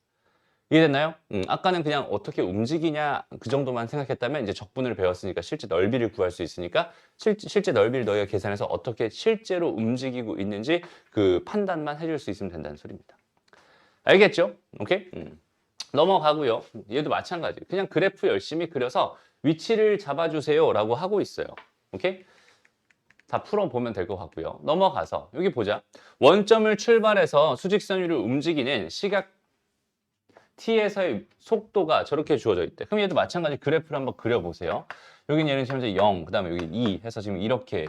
이해됐나요? 아까는 그냥 어떻게 움직이냐 그 정도만 생각했다면 이제 적분을 배웠으니까 실제 넓이를 구할 수 있으니까 실제 넓이를 너희가 계산해서 어떻게 실제로 움직이고 있는지 그 판단만 해줄 수 있으면 된다는 소리입니다. 알겠죠? 오케이? 넘어가고요. 얘도 마찬가지. 그냥 그래프 열심히 그려서 위치를 잡아주세요 라고 하고 있어요. 오케이? 다 풀어보면 될 것 같고요. 넘어가서 여기 보자. 원점을 출발해서 수직선 위를 움직이는 시각 T에서의 속도가 저렇게 주어져 있대. 그럼 얘도 마찬가지 그래프를 한번 그려보세요. 여기는 예를 들면 0, 그 다음에 여기 2 해서 지금 이렇게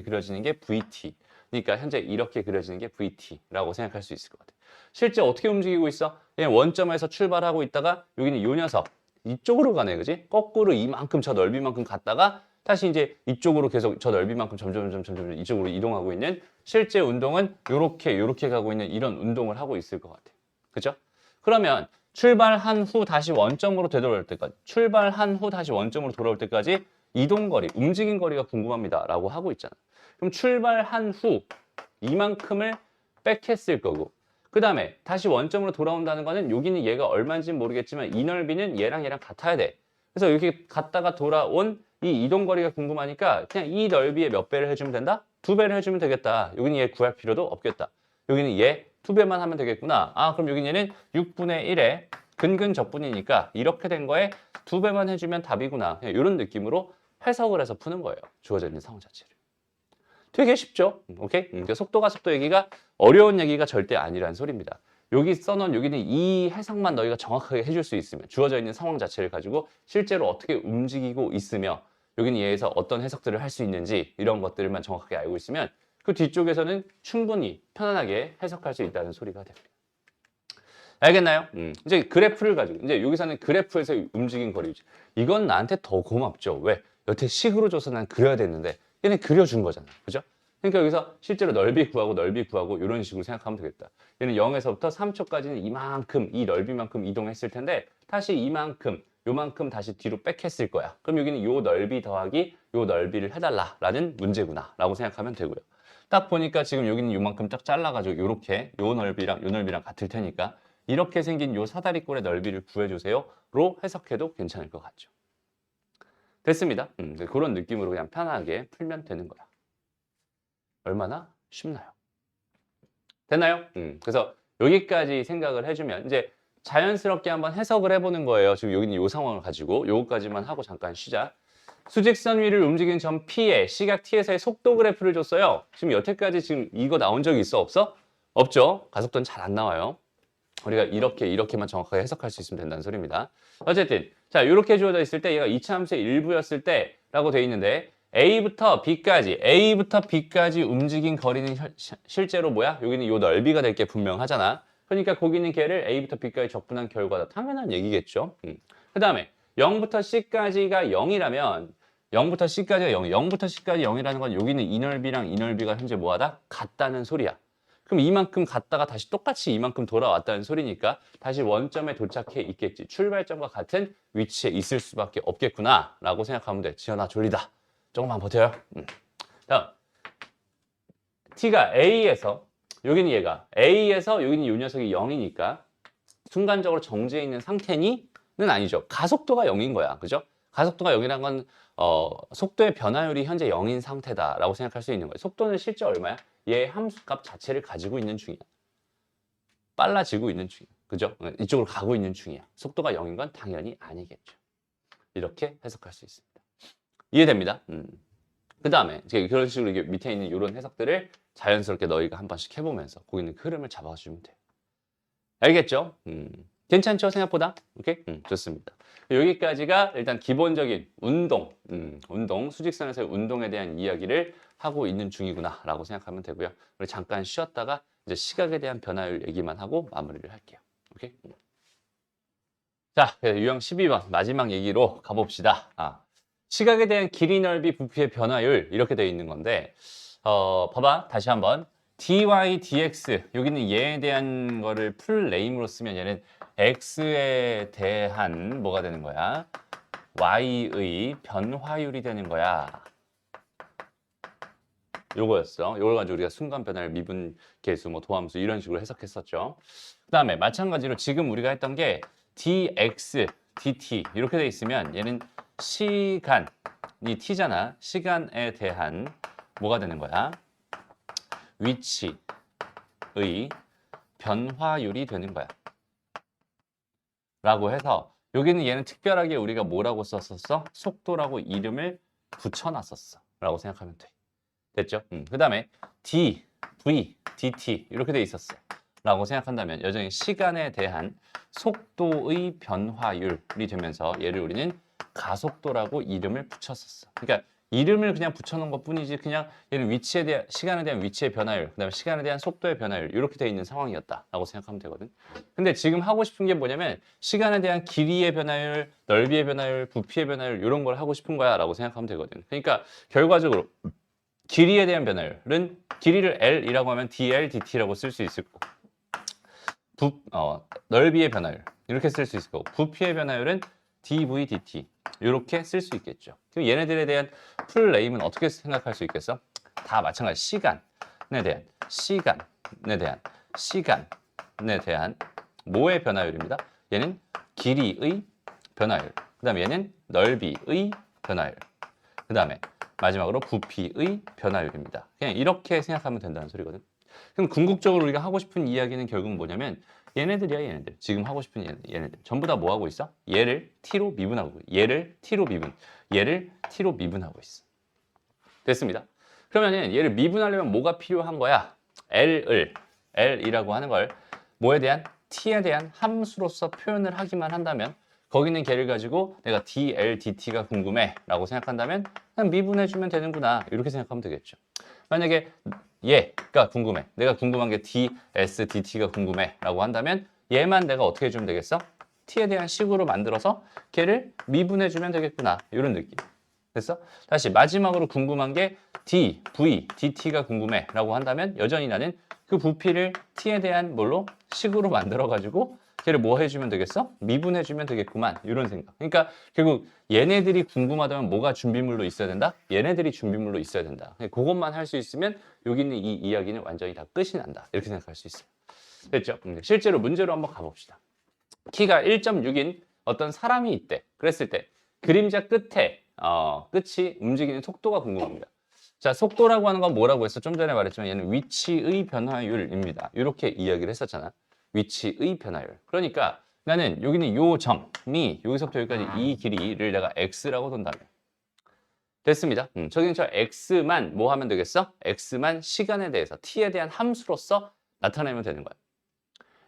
그려지는 게 VT. 그러니까 현재 이렇게 그려지는 게 VT라고 생각할 수 있을 것 같아요. 실제 어떻게 움직이고 있어? 얘는 원점에서 출발하고 있다가 여기는 요 녀석 이쪽으로 가네, 그지? 거꾸로 이만큼 저 넓이만큼 갔다가 다시 이제 이쪽으로 계속 저 넓이만큼 점점 이쪽으로 이동하고 있는 실제 운동은 요렇게 가고 있는 이런 운동을 하고 있을 것 같아요. 그죠? 그러면 출발한 후 다시 원점으로 되돌아올 때까지 이동거리, 움직인 거리가 궁금합니다 라고 하고 있잖아. 그럼 출발한 후 이만큼을 백했을 거고 그 다음에 다시 원점으로 돌아온다는 거는 여기는 얘가 얼마인지는 모르겠지만 이 넓이는 얘랑 같아야 돼. 그래서 이렇게 갔다가 돌아온 이 이동거리가 궁금하니까 그냥 이 넓이에 몇 배를 해주면 된다? 2배를 해주면 되겠다. 여기는 얘 구할 필요도 없겠다. 여기는 얘 2배만 하면 되겠구나. 그럼 여기는 얘는 6분의 1의 근근 적분이니까 이렇게 된 거에 2배만 해주면 답이구나. 이런 느낌으로 해석을 해서 푸는 거예요. 주어져 있는 상황 자체를. 되게 쉽죠? 오케이? 속도가 속도 얘기가 어려운 얘기가 절대 아니라는 소리입니다. 여기 써놓은 여기는 이 해석만 너희가 정확하게 해줄 수 있으면 주어져 있는 상황 자체를 가지고 실제로 어떻게 움직이고 있으며 여기는 얘에서 어떤 해석들을 할 수 있는지 이런 것들만 정확하게 알고 있으면 그 뒤쪽에서는 충분히 편안하게 해석할 수 있다는 소리가 됩니다. 알겠나요? 이제 그래프를 가지고 이제 여기서는 그래프에서 움직인 거리지. 이건 나한테 더 고맙죠. 왜? 여태 식으로 줘서 난 그려야 되는데 얘는 그려준 거잖아. 그죠? 그러니까 여기서 실제로 넓이 구하고 이런 식으로 생각하면 되겠다. 얘는 0에서부터 3초까지는 이만큼, 이 넓이만큼 이동했을 텐데 다시 이만큼, 요만큼 다시 뒤로 백했을 거야. 그럼 여기는 요 넓이 더하기 요 넓이를 해달라라는 문제구나 라고 생각하면 되고요. 딱 보니까 지금 여기는 요만큼 딱 잘라가지고 요렇게 요 넓이랑 같을 테니까 이렇게 생긴 요 사다리꼴의 넓이를 구해주세요로 해석해도 괜찮을 것 같죠. 됐습니다. 그런 느낌으로 그냥 편하게 풀면 되는 거야. 얼마나 쉽나요? 됐나요? 그래서 여기까지 생각을 해주면 이제 자연스럽게 한번 해석을 해보는 거예요. 지금 여기는 이 상황을 가지고 요거까지만 하고 잠깐 쉬자. 수직선 위를 움직이는 점 P에 시각 T에서의 속도 그래프를 줬어요. 지금 여태까지 지금 이거 나온 적이 있어? 없어? 없죠? 가속도는 잘 안 나와요. 우리가 이렇게만 정확하게 해석할 수 있으면 된다는 소리입니다. 어쨌든 자 이렇게 주어져 있을 때 얘가 이차함수의 일부였을 때 라고 돼 있는데 A부터 B까지 움직인 거리는 실제로 뭐야? 여기는 요 넓이가 될 게 분명하잖아. 그러니까 거기는 걔를 A부터 B까지 적분한 결과다. 당연한 얘기겠죠. 그 다음에 0부터 C까지가 0이라면 0부터 C까지가 0이라는 건 여기는 이 넓이랑 이 넓이가 현재 뭐하다? 같다는 소리야. 그럼 이만큼 갔다가 다시 똑같이 이만큼 돌아왔다는 소리니까 다시 원점에 도착해 있겠지. 출발점과 같은 위치에 있을 수밖에 없겠구나 라고 생각하면 돼. 지연아 졸리다. 조금만 버텨요. 다음 T가 A에서 여기는 얘가 A에서 여기는 이 녀석이 0이니까 순간적으로 정지해 있는 상태니는 아니죠. 가속도가 0인 거야. 그죠? 가속도가 0이란 건 속도의 변화율이 현재 0인 상태다라고 생각할 수 있는 거예요. 속도는 실제 얼마야? 얘의 함수값 자체를 가지고 있는 중이야. 빨라지고 있는 중이야. 그죠? 이쪽으로 가고 있는 중이야. 속도가 0인 건 당연히 아니겠죠. 이렇게 해석할 수 있습니다. 이해됩니다. 그 다음에 그런 식으로 이게 밑에 있는 이런 해석들을 자연스럽게 너희가 한 번씩 해보면서 거기 있는 흐름을 잡아주면 돼요. 알겠죠? 괜찮죠? 생각보다? 오케이? 좋습니다. 여기까지가 일단 기본적인 운동, 수직선에서의 운동에 대한 이야기를 하고 있는 중이구나 라고 생각하면 되고요. 우리 잠깐 쉬었다가 이제 시각에 대한 변화율 얘기만 하고 마무리를 할게요. 오케이? 자, 유형 12번 마지막 얘기로 가봅시다. 시각에 대한 길이, 넓이, 부피의 변화율 이렇게 되어 있는 건데 봐봐. 다시 한번 dy, dx 여기는 얘에 대한 거를 풀 네임으로 쓰면 얘는 x에 대한 뭐가 되는 거야? y의 변화율이 되는 거야. 요거였어. 요걸 가지고 우리가 순간 변화율, 미분 계수, 뭐 도함수 이런 식으로 해석했었죠. 그 다음에 마찬가지로 지금 우리가 했던 게 dx, dt 이렇게 돼 있으면 얘는 시간이 t잖아. 시간에 대한 뭐가 되는 거야? 위치의 변화율이 되는 거야. 라고 해서 여기는 얘는 특별하게 우리가 뭐라고 썼었어? 속도라고 이름을 붙여놨었어. 라고 생각하면 돼. 됐죠? 그 다음에 d, v, dt 이렇게 돼 있었어. 라고 생각한다면 여전히 시간에 대한 속도의 변화율이 되면서 얘를 우리는 가속도라고 이름을 붙였었어. 그러니까 이름을 그냥 붙여놓은 것 뿐이지 그냥 얘는 위치에 대한 시간에 대한 위치의 변화율, 그다음에 시간에 대한 속도의 변화율 이렇게 돼 있는 상황이었다라고 생각하면 되거든. 근데 지금 하고 싶은 게 뭐냐면 시간에 대한 길이의 변화율, 넓이의 변화율, 부피의 변화율 이런 걸 하고 싶은 거야라고 생각하면 되거든. 그러니까 결과적으로 길이에 대한 변화율은 길이를 L이라고 하면 dL, dt라고 쓸 수 있을 거고 넓이의 변화율 이렇게 쓸 수 있을 거고 부피의 변화율은 dv, dt 이렇게 쓸 수 있겠죠. 그럼 얘네들에 대한 풀 네임은 어떻게 생각할 수 있겠어? 다 마찬가지 시간에 대한 뭐의 변화율입니다. 얘는 길이의 변화율. 그 다음에 얘는 넓이의 변화율. 그 다음에 마지막으로 부피의 변화율입니다. 그냥 이렇게 생각하면 된다는 소리거든. 그럼 궁극적으로 우리가 하고 싶은 이야기는 결국 뭐냐면 얘네들이야, 얘네들. 지금 하고 싶은 얘네들. 전부 다 뭐 하고 있어? 얘를 t로 미분하고 얘를 t로 미분하고 있어. 됐습니다. 그러면은 얘를 미분하려면 뭐가 필요한 거야? L이라고 하는 걸 뭐에 대한? t에 대한 함수로서 표현을 하기만 한다면 거기는 걔를 가지고 내가 dl, dt가 궁금해 라고 생각한다면 그냥 미분해주면 되는구나 이렇게 생각하면 되겠죠. 만약에 얘가 궁금해. 내가 궁금한 게 ds, dt가 궁금해 라고 한다면 얘만 내가 어떻게 해주면 되겠어? t에 대한 식으로 만들어서 걔를 미분해주면 되겠구나. 이런 느낌. 됐어? 다시 마지막으로 궁금한 게 d, v, dt가 궁금해 라고 한다면 여전히 나는 그 부피를 t에 대한 뭘로? 식으로 만들어가지고 걔를 뭐 해주면 되겠어? 미분해주면 되겠구만. 이런 생각. 그러니까 결국 얘네들이 궁금하다면 뭐가 준비물로 있어야 된다? 얘네들이 준비물로 있어야 된다. 그것만 할 수 있으면 여기 있는 이 이야기는 완전히 다 끝이 난다. 이렇게 생각할 수 있어요. 됐죠? 실제로 문제로 한번 가봅시다. 키가 1.6인 어떤 사람이 있대. 그랬을 때 그림자 끝에 끝이 움직이는 속도가 궁금합니다. 자, 속도라고 하는 건 뭐라고 했어? 좀 전에 말했지만 얘는 위치의 변화율입니다. 이렇게 이야기를 했었잖아. 위치의 변화율. 그러니까 나는 여기는 요 점이 여기서부터 여기까지 이 길이를 내가 x라고 둔다면 됐습니다. 저기는 저 x만 뭐 하면 되겠어? x만 시간에 대해서 t에 대한 함수로서 나타내면 되는 거야.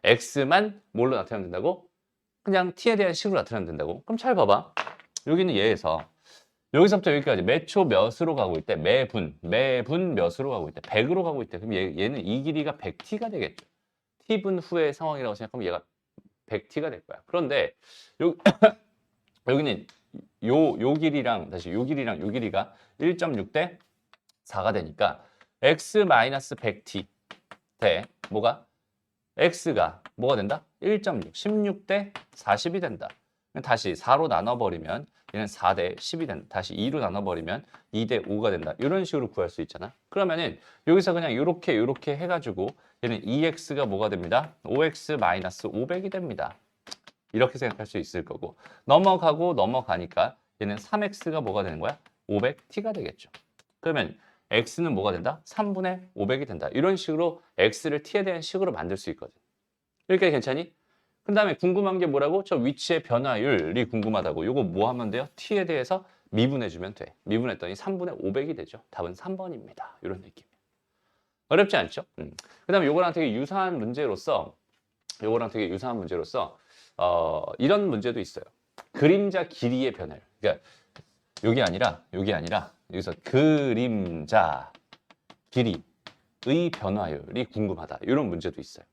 x만 뭘로 나타내면 된다고? 그냥 t에 대한 식으로 나타내면 된다고. 그럼 잘 봐봐. 여기는 얘에서 여기서부터 여기까지 몇 초 몇으로 가고 있대. 매분 몇으로 가고 있대. 100으로 가고 있대. 그럼 얘는 이 길이가 100t가 되겠죠. t분 후의 상황이라고 생각하면 얘가 100t가 될 거야. 그런데 여기는 요 길이랑 다시 요 길이랑 요 길이가 1.6대 4가 되니까 x-100t 대 뭐가? x가 뭐가 된다? 1.6, 16대 40이 된다. 다시 4로 나눠버리면 얘는 4대 10이 된다. 다시 2로 나눠버리면 2대 5가 된다. 이런 식으로 구할 수 있잖아. 그러면은 여기서 그냥 이렇게 해가지고 얘는 2x가 뭐가 됩니다? 5x-500이 됩니다. 이렇게 생각할 수 있을 거고 넘어가니까 얘는 3x가 뭐가 되는 거야? 500t가 되겠죠. 그러면 x는 뭐가 된다? 3분의 500이 된다. 이런 식으로 x를 t에 대한 식으로 만들 수 있거든. 이렇게 괜찮니? 그 다음에 궁금한 게 뭐라고? 저 위치의 변화율이 궁금하다고. 요거 뭐 하면 돼요? t에 대해서 미분해주면 돼. 미분했더니 3분의 500이 되죠. 답은 3번입니다. 이런 느낌이에요. 어렵지 않죠? 그 다음에 요거랑 되게 유사한 문제로서 이런 문제도 있어요. 그림자 길이의 변화율. 그러니까 여기 아니라 여기서 그림자 길이의 변화율이 궁금하다. 이런 문제도 있어요.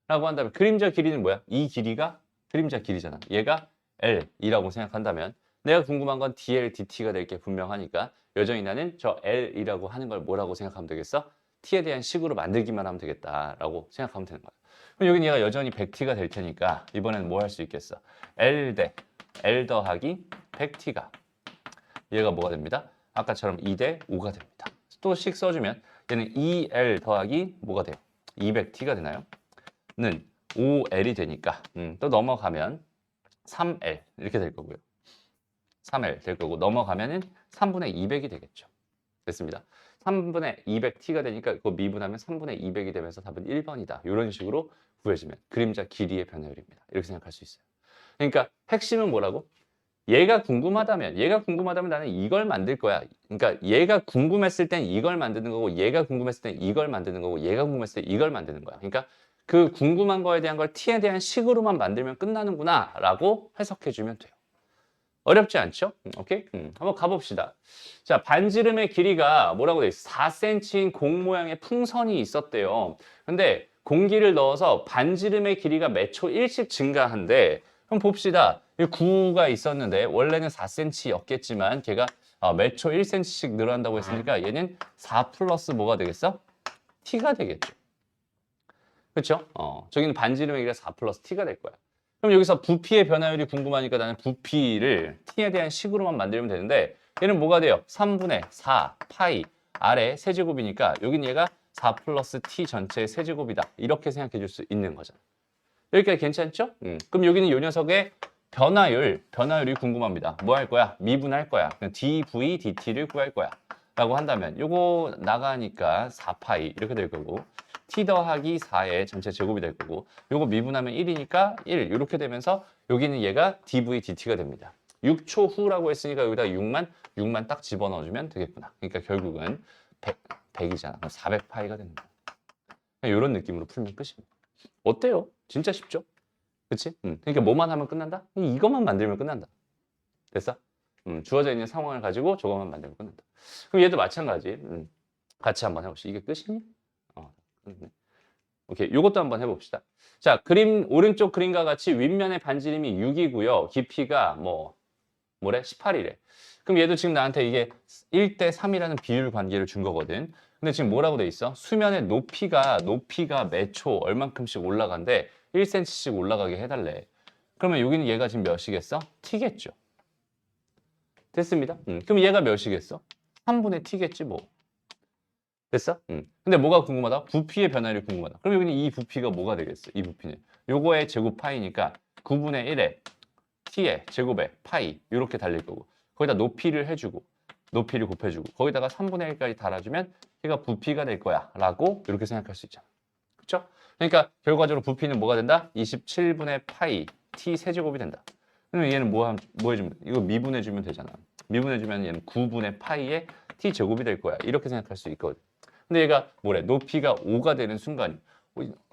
라고 한다면 그림자 길이는 뭐야? 이 길이가 그림자 길이잖아. 얘가 L이라고 생각한다면 내가 궁금한 건 DL, DT가 될 게 분명하니까 여전히 나는 저 L이라고 하는 걸 뭐라고 생각하면 되겠어? T에 대한 식으로 만들기만 하면 되겠다라고 생각하면 되는 거야. 그럼 여기 얘가 여전히 100T가 될 테니까 이번에는 뭐 할 수 있겠어? L 대 L 더하기 100T가 얘가 뭐가 됩니다? 아까처럼 2대 5가 됩니다. 또 식 써주면 얘는 2L 더하기 뭐가 돼요? 200T가 되나요? 는 5L이 되니까 또 넘어가면 3L 이렇게 될 거고요. 3L 될 거고 넘어가면은 3분의 200이 되겠죠. 됐습니다. 3분의 200T가 되니까 그거 미분하면 3분의 200이 되면서 답은 1번이다. 이런 식으로 구해지면 그림자 길이의 변화율입니다. 이렇게 생각할 수 있어요. 그러니까 핵심은 뭐라고? 얘가 궁금하다면 나는 이걸 만들 거야. 그러니까 얘가 궁금했을 땐 이걸 만드는 거고 얘가 궁금했을 땐 이걸 만드는 거고 얘가 궁금했을 때 이걸 만드는 거야. 그러니까 그 궁금한 거에 대한 걸 t에 대한 식으로만 만들면 끝나는구나 라고 해석해주면 돼요. 어렵지 않죠? 오케이? 한번 가봅시다. 자, 반지름의 길이가 뭐라고 돼 있어? 4cm인 공 모양의 풍선이 있었대요. 근데 공기를 넣어서 반지름의 길이가 몇 초 1씩 증가한대. 그럼 봅시다. 이 구가 있었는데 원래는 4cm였겠지만 걔가 몇 초 1cm씩 늘어난다고 했으니까 얘는 4 플러스 뭐가 되겠어? t가 되겠죠. 그렇죠? 저기는 반지름의 길이가 4 플러스 t가 될 거야. 그럼 여기서 부피의 변화율이 궁금하니까 나는 부피를 t에 대한 식으로만 만들면 되는데 얘는 뭐가 돼요? 3분의 4 파이 아래 세제곱이니까 여기는 얘가 4 플러스 t 전체의 세제곱이다. 이렇게 생각해 줄 수 있는 거잖아. 여기까지 괜찮죠? 그럼 여기는 이 녀석의 변화율이 궁금합니다. 뭐 할 거야? 미분할 거야. dv dt를 구할 거야. 라고 한다면 요거 나가니까 4파이 이렇게 될 거고 t 더하기 4의 전체 제곱이 될 거고 요거 미분하면 1이니까 1 이렇게 되면서 여기는 얘가 dv dt가 됩니다. 6초 후라고 했으니까 여기다 6만 딱 집어넣어주면 되겠구나. 그러니까 결국은 100이잖아. 400파이가 되는 거야. 이런 느낌으로 풀면 끝입니다. 어때요? 진짜 쉽죠? 그치? 그러니까 뭐만 하면 끝난다? 이것만 만들면 끝난다. 됐어? 주어져 있는 상황을 가지고 저것만 만들면 끝난다. 그럼 얘도 마찬가지. 같이 한번 해봅시다. 이게 끝이니? 오케이, 요것도 한번 해봅시다. 자, 오른쪽 그림과 같이 윗면의 반지름이 6이고요. 깊이가 뭐래? 18이래. 그럼 얘도 지금 나한테 이게 1대 3이라는 비율 관계를 준 거거든. 근데 지금 뭐라고 돼 있어? 수면의 높이가 매 초 얼만큼씩 올라간대. 1cm씩 올라가게 해달래. 그러면 여기는 얘가 지금 몇이겠어? t겠죠. 됐습니다. 그럼 얘가 몇이겠어? 3분의 t겠지 뭐. 됐어? 근데 뭐가 궁금하다? 부피의 변화율이 궁금하다. 그럼 여기는 이 부피가 뭐가 되겠어? 이 부피는. 요거의 제곱 파이니까 9분의 1에 t의 제곱에 파이 이렇게 달릴 거고 거기다 높이를 해주고 높이를 곱해주고 거기다가 3분의 1까지 달아주면 얘가 부피가 될 거야 라고 이렇게 생각할 수 있잖아. 그렇죠? 그러니까 결과적으로 부피는 뭐가 된다? 27분의 파이 t 세제곱이 된다. 그러면 얘는 뭐 해주면 돼? 이거 미분해주면 되잖아. 미분해주면 얘는 9분의 파이의 t 제곱이 될 거야. 이렇게 생각할 수 있거든. 근데 얘가 뭐래? 높이가 5가 되는 순간이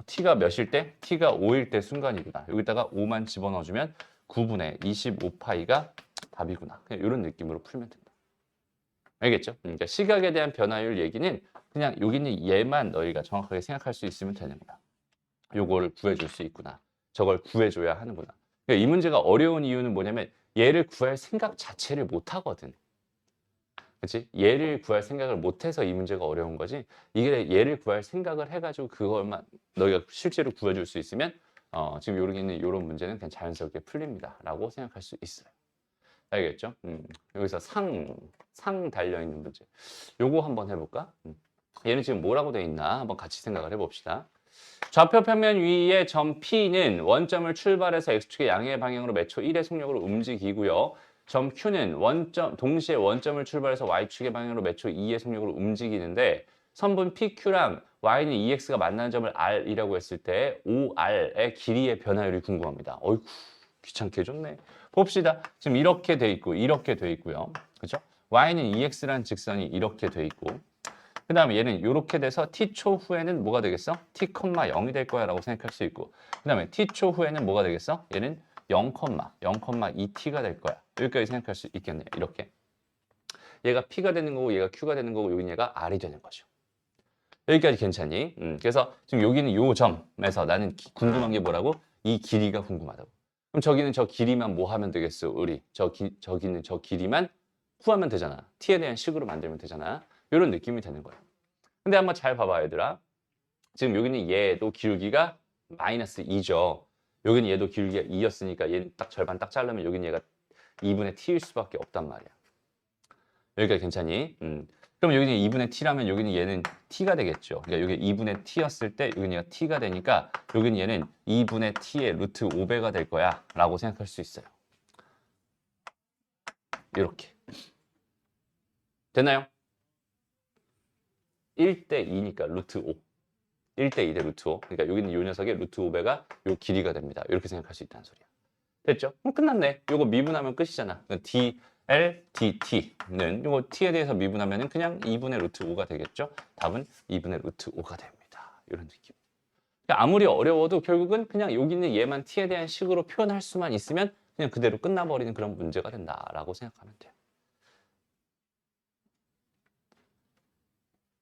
t가 몇일 때? t가 5일 때 순간이구나. 여기다가 5만 집어넣어주면 9분의 25파이가 답이구나. 그냥 이런 느낌으로 풀면 된다. 알겠죠? 그러니까 시각에 대한 변화율 얘기는 그냥 여기 있는 얘만 너희가 정확하게 생각할 수 있으면 되는 거야. 요거를 구해줄 수 있구나. 저걸 구해줘야 하는구나. 그러니까 이 문제가 어려운 이유는 뭐냐면 얘를 구할 생각 자체를 못 하거든. 그렇지? 얘를 구할 생각을 못해서 이 문제가 어려운 거지. 이게 얘를 구할 생각을 해가지고 그것만 너희가 실제로 구해줄 수 있으면 지금 여기 있는 이런 문제는 그냥 자연스럽게 풀립니다라고 생각할 수 있어요. 알겠죠? 여기서 상 달려있는 문제. 요거 한번 해볼까? 얘는 지금 뭐라고 돼 있나? 한번 같이 생각을 해봅시다. 좌표 평면 위의 점 P는 원점을 출발해서 X축의 양의 방향으로 몇 초 1의 속력으로 움직이고요. 점 Q는 동시에 원점을 출발해서 Y축의 방향으로 몇 초 2의 속력으로 움직이는데 선분 PQ랑 Y는 EX가 만나는 점을 R이라고 했을 때 OR의 길이의 변화율이 궁금합니다. 어이구 귀찮게 해줬네. 봅시다. 지금 이렇게 돼 있고 이렇게 돼 있고요. 그렇죠? Y는 EX라는 직선이 이렇게 돼 있고 그 다음에 얘는 이렇게 돼서 t초 후에는 뭐가 되겠어? t,0이 될 거야 라고 생각할 수 있고 그 다음에 t초 후에는 뭐가 되겠어? 얘는 0,2t가 될 거야. 여기까지 생각할 수 있겠네요. 이렇게. 얘가 p가 되는 거고 얘가 q가 되는 거고 여기는 얘가 r이 되는 거죠. 여기까지 괜찮니? 그래서 지금 여기는 요 점에서 나는 궁금한 게 뭐라고? 이 길이가 궁금하다고. 그럼 저기는 저 길이만 뭐 하면 되겠어? 우리 저기는 저 길이만 구하면 되잖아. t에 대한 식으로 만들면 되잖아. 이런 느낌이 되는 거야. 근데 한번 잘 봐봐 얘들아. 지금 여기는 얘도 기울기가 마이너스 2죠. 여기는 얘도 기울기가 2였으니까 얘는 딱 절반 딱 자르면 여기는 얘가 2분의 t일 수밖에 없단 말이야. 여기까지 괜찮니? 그럼 여기는 2분의 t라면 여기는 얘는 t가 되겠죠. 그러니까 여기 2분의 t였을 때 여기는 얘가 t가 되니까 여기는 얘는 2분의 t의 루트 5배가 될 거야 라고 생각할 수 있어요. 이렇게. 됐나요? 1대 2니까 루트 5. 1대 2대 루트 5. 그러니까 여기는 이 녀석의 루트 5배가 요 길이가 됩니다. 이렇게 생각할 수 있다는 소리야. 됐죠? 끝났네. 요거 미분하면 끝이잖아. dl, dt는 요거 t에 대해서 미분하면 그냥 2분의 루트 5가 되겠죠? 답은 2분의 루트 5가 됩니다. 이런 느낌. 그러니까 아무리 어려워도 결국은 그냥 여기 있는 얘만 t에 대한 식으로 표현할 수만 있으면 그냥 그대로 끝나버리는 그런 문제가 된다라고 생각하면 돼요.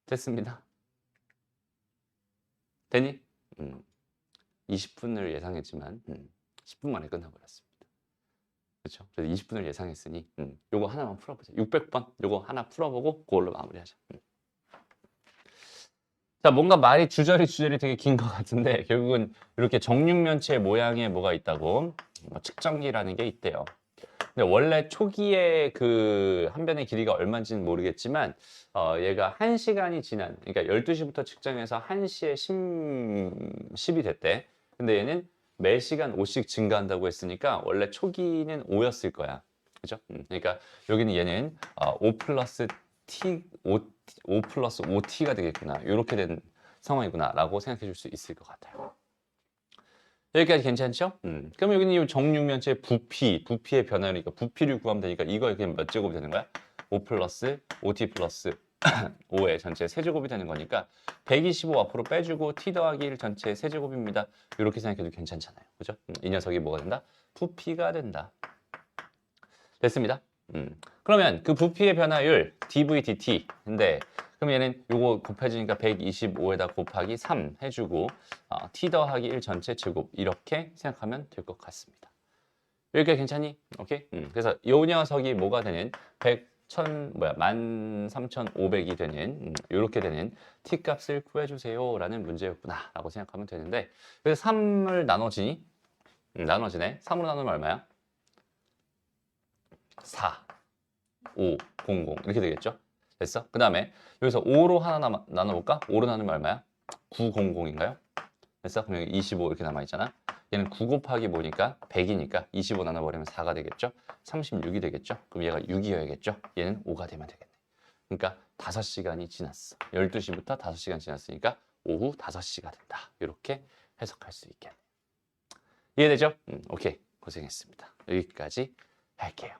됐습니다. 되니? 20분을 예상했지만 10분 만에 끝나버렸습니다. 그렇죠? 그래서 20분을 예상했으니 요거 하나만 풀어보자. 600번 요거 하나 풀어보고 그걸로 마무리하자. 자, 뭔가 말이 주저리 되게 긴 것 같은데 결국은 이렇게 정육면체 모양의 뭐가 있다고 측정기라는 게 있대요. 근데 원래 초기에 그 한 변의 길이가 얼마인지는 모르겠지만 얘가 1시간이 지난 그러니까 12시부터 측정해서 1시에 10이 됐대. 근데 얘는 매 시간 5씩 증가한다고 했으니까 원래 초기는 5였을 거야. 그죠? 그러니까 여기는 얘는 5 플러스 t 5 플러스 5t가 되겠구나. 이렇게 된 상황이구나 라고 생각해 줄 수 있을 것 같아요. 여기까지 괜찮죠? 그럼 여기는 이 정육면체의 부피의 변화니까 부피를 구하면 되니까 이거 그냥 몇 제곱이 되는 거야? 5 플러스 5t 플러스 5의 전체 세제곱이 되는 거니까 125 앞으로 빼주고 t 더하기 1 전체 세제곱입니다. 이렇게 생각해도 괜찮잖아요. 그죠? 이 녀석이 뭐가 된다? 부피가 된다. 됐습니다. 그러면 그 부피의 변화율 dv dt인데 그럼 얘는 요거 곱해주니까 125에다 곱하기 3 해주고 t 더하기 1 전체 제곱 이렇게 생각하면 될 것 같습니다. 여기까지 괜찮니? 오케이? 그래서 요 녀석이 뭐가 되는 13,500이 되는 요렇게 되는 t값을 구해주세요 라는 문제였구나 라고 생각하면 되는데 그래서 3을 나눠지니? 나눠지네. 3으로 나누면 얼마야? 4, 5, 0, 0 이렇게 되겠죠? 됐어? 그 다음에 여기서 5로 하나 나눠볼까? 5로 나누면 얼마야? 900인가요? 됐어? 그럼 여기 25 이렇게 남아있잖아. 얘는 9 곱하기 뭐니까 100이니까 25 나눠버리면 4가 되겠죠? 36이 되겠죠? 그럼 얘가 6이어야겠죠? 얘는 5가 되면 되겠네. 그러니까 5시간이 지났어. 12시부터 5시간 지났으니까 오후 5시가 된다. 이렇게 해석할 수 있겠네. 이해되죠? 오케이. 고생했습니다. 여기까지 할게요.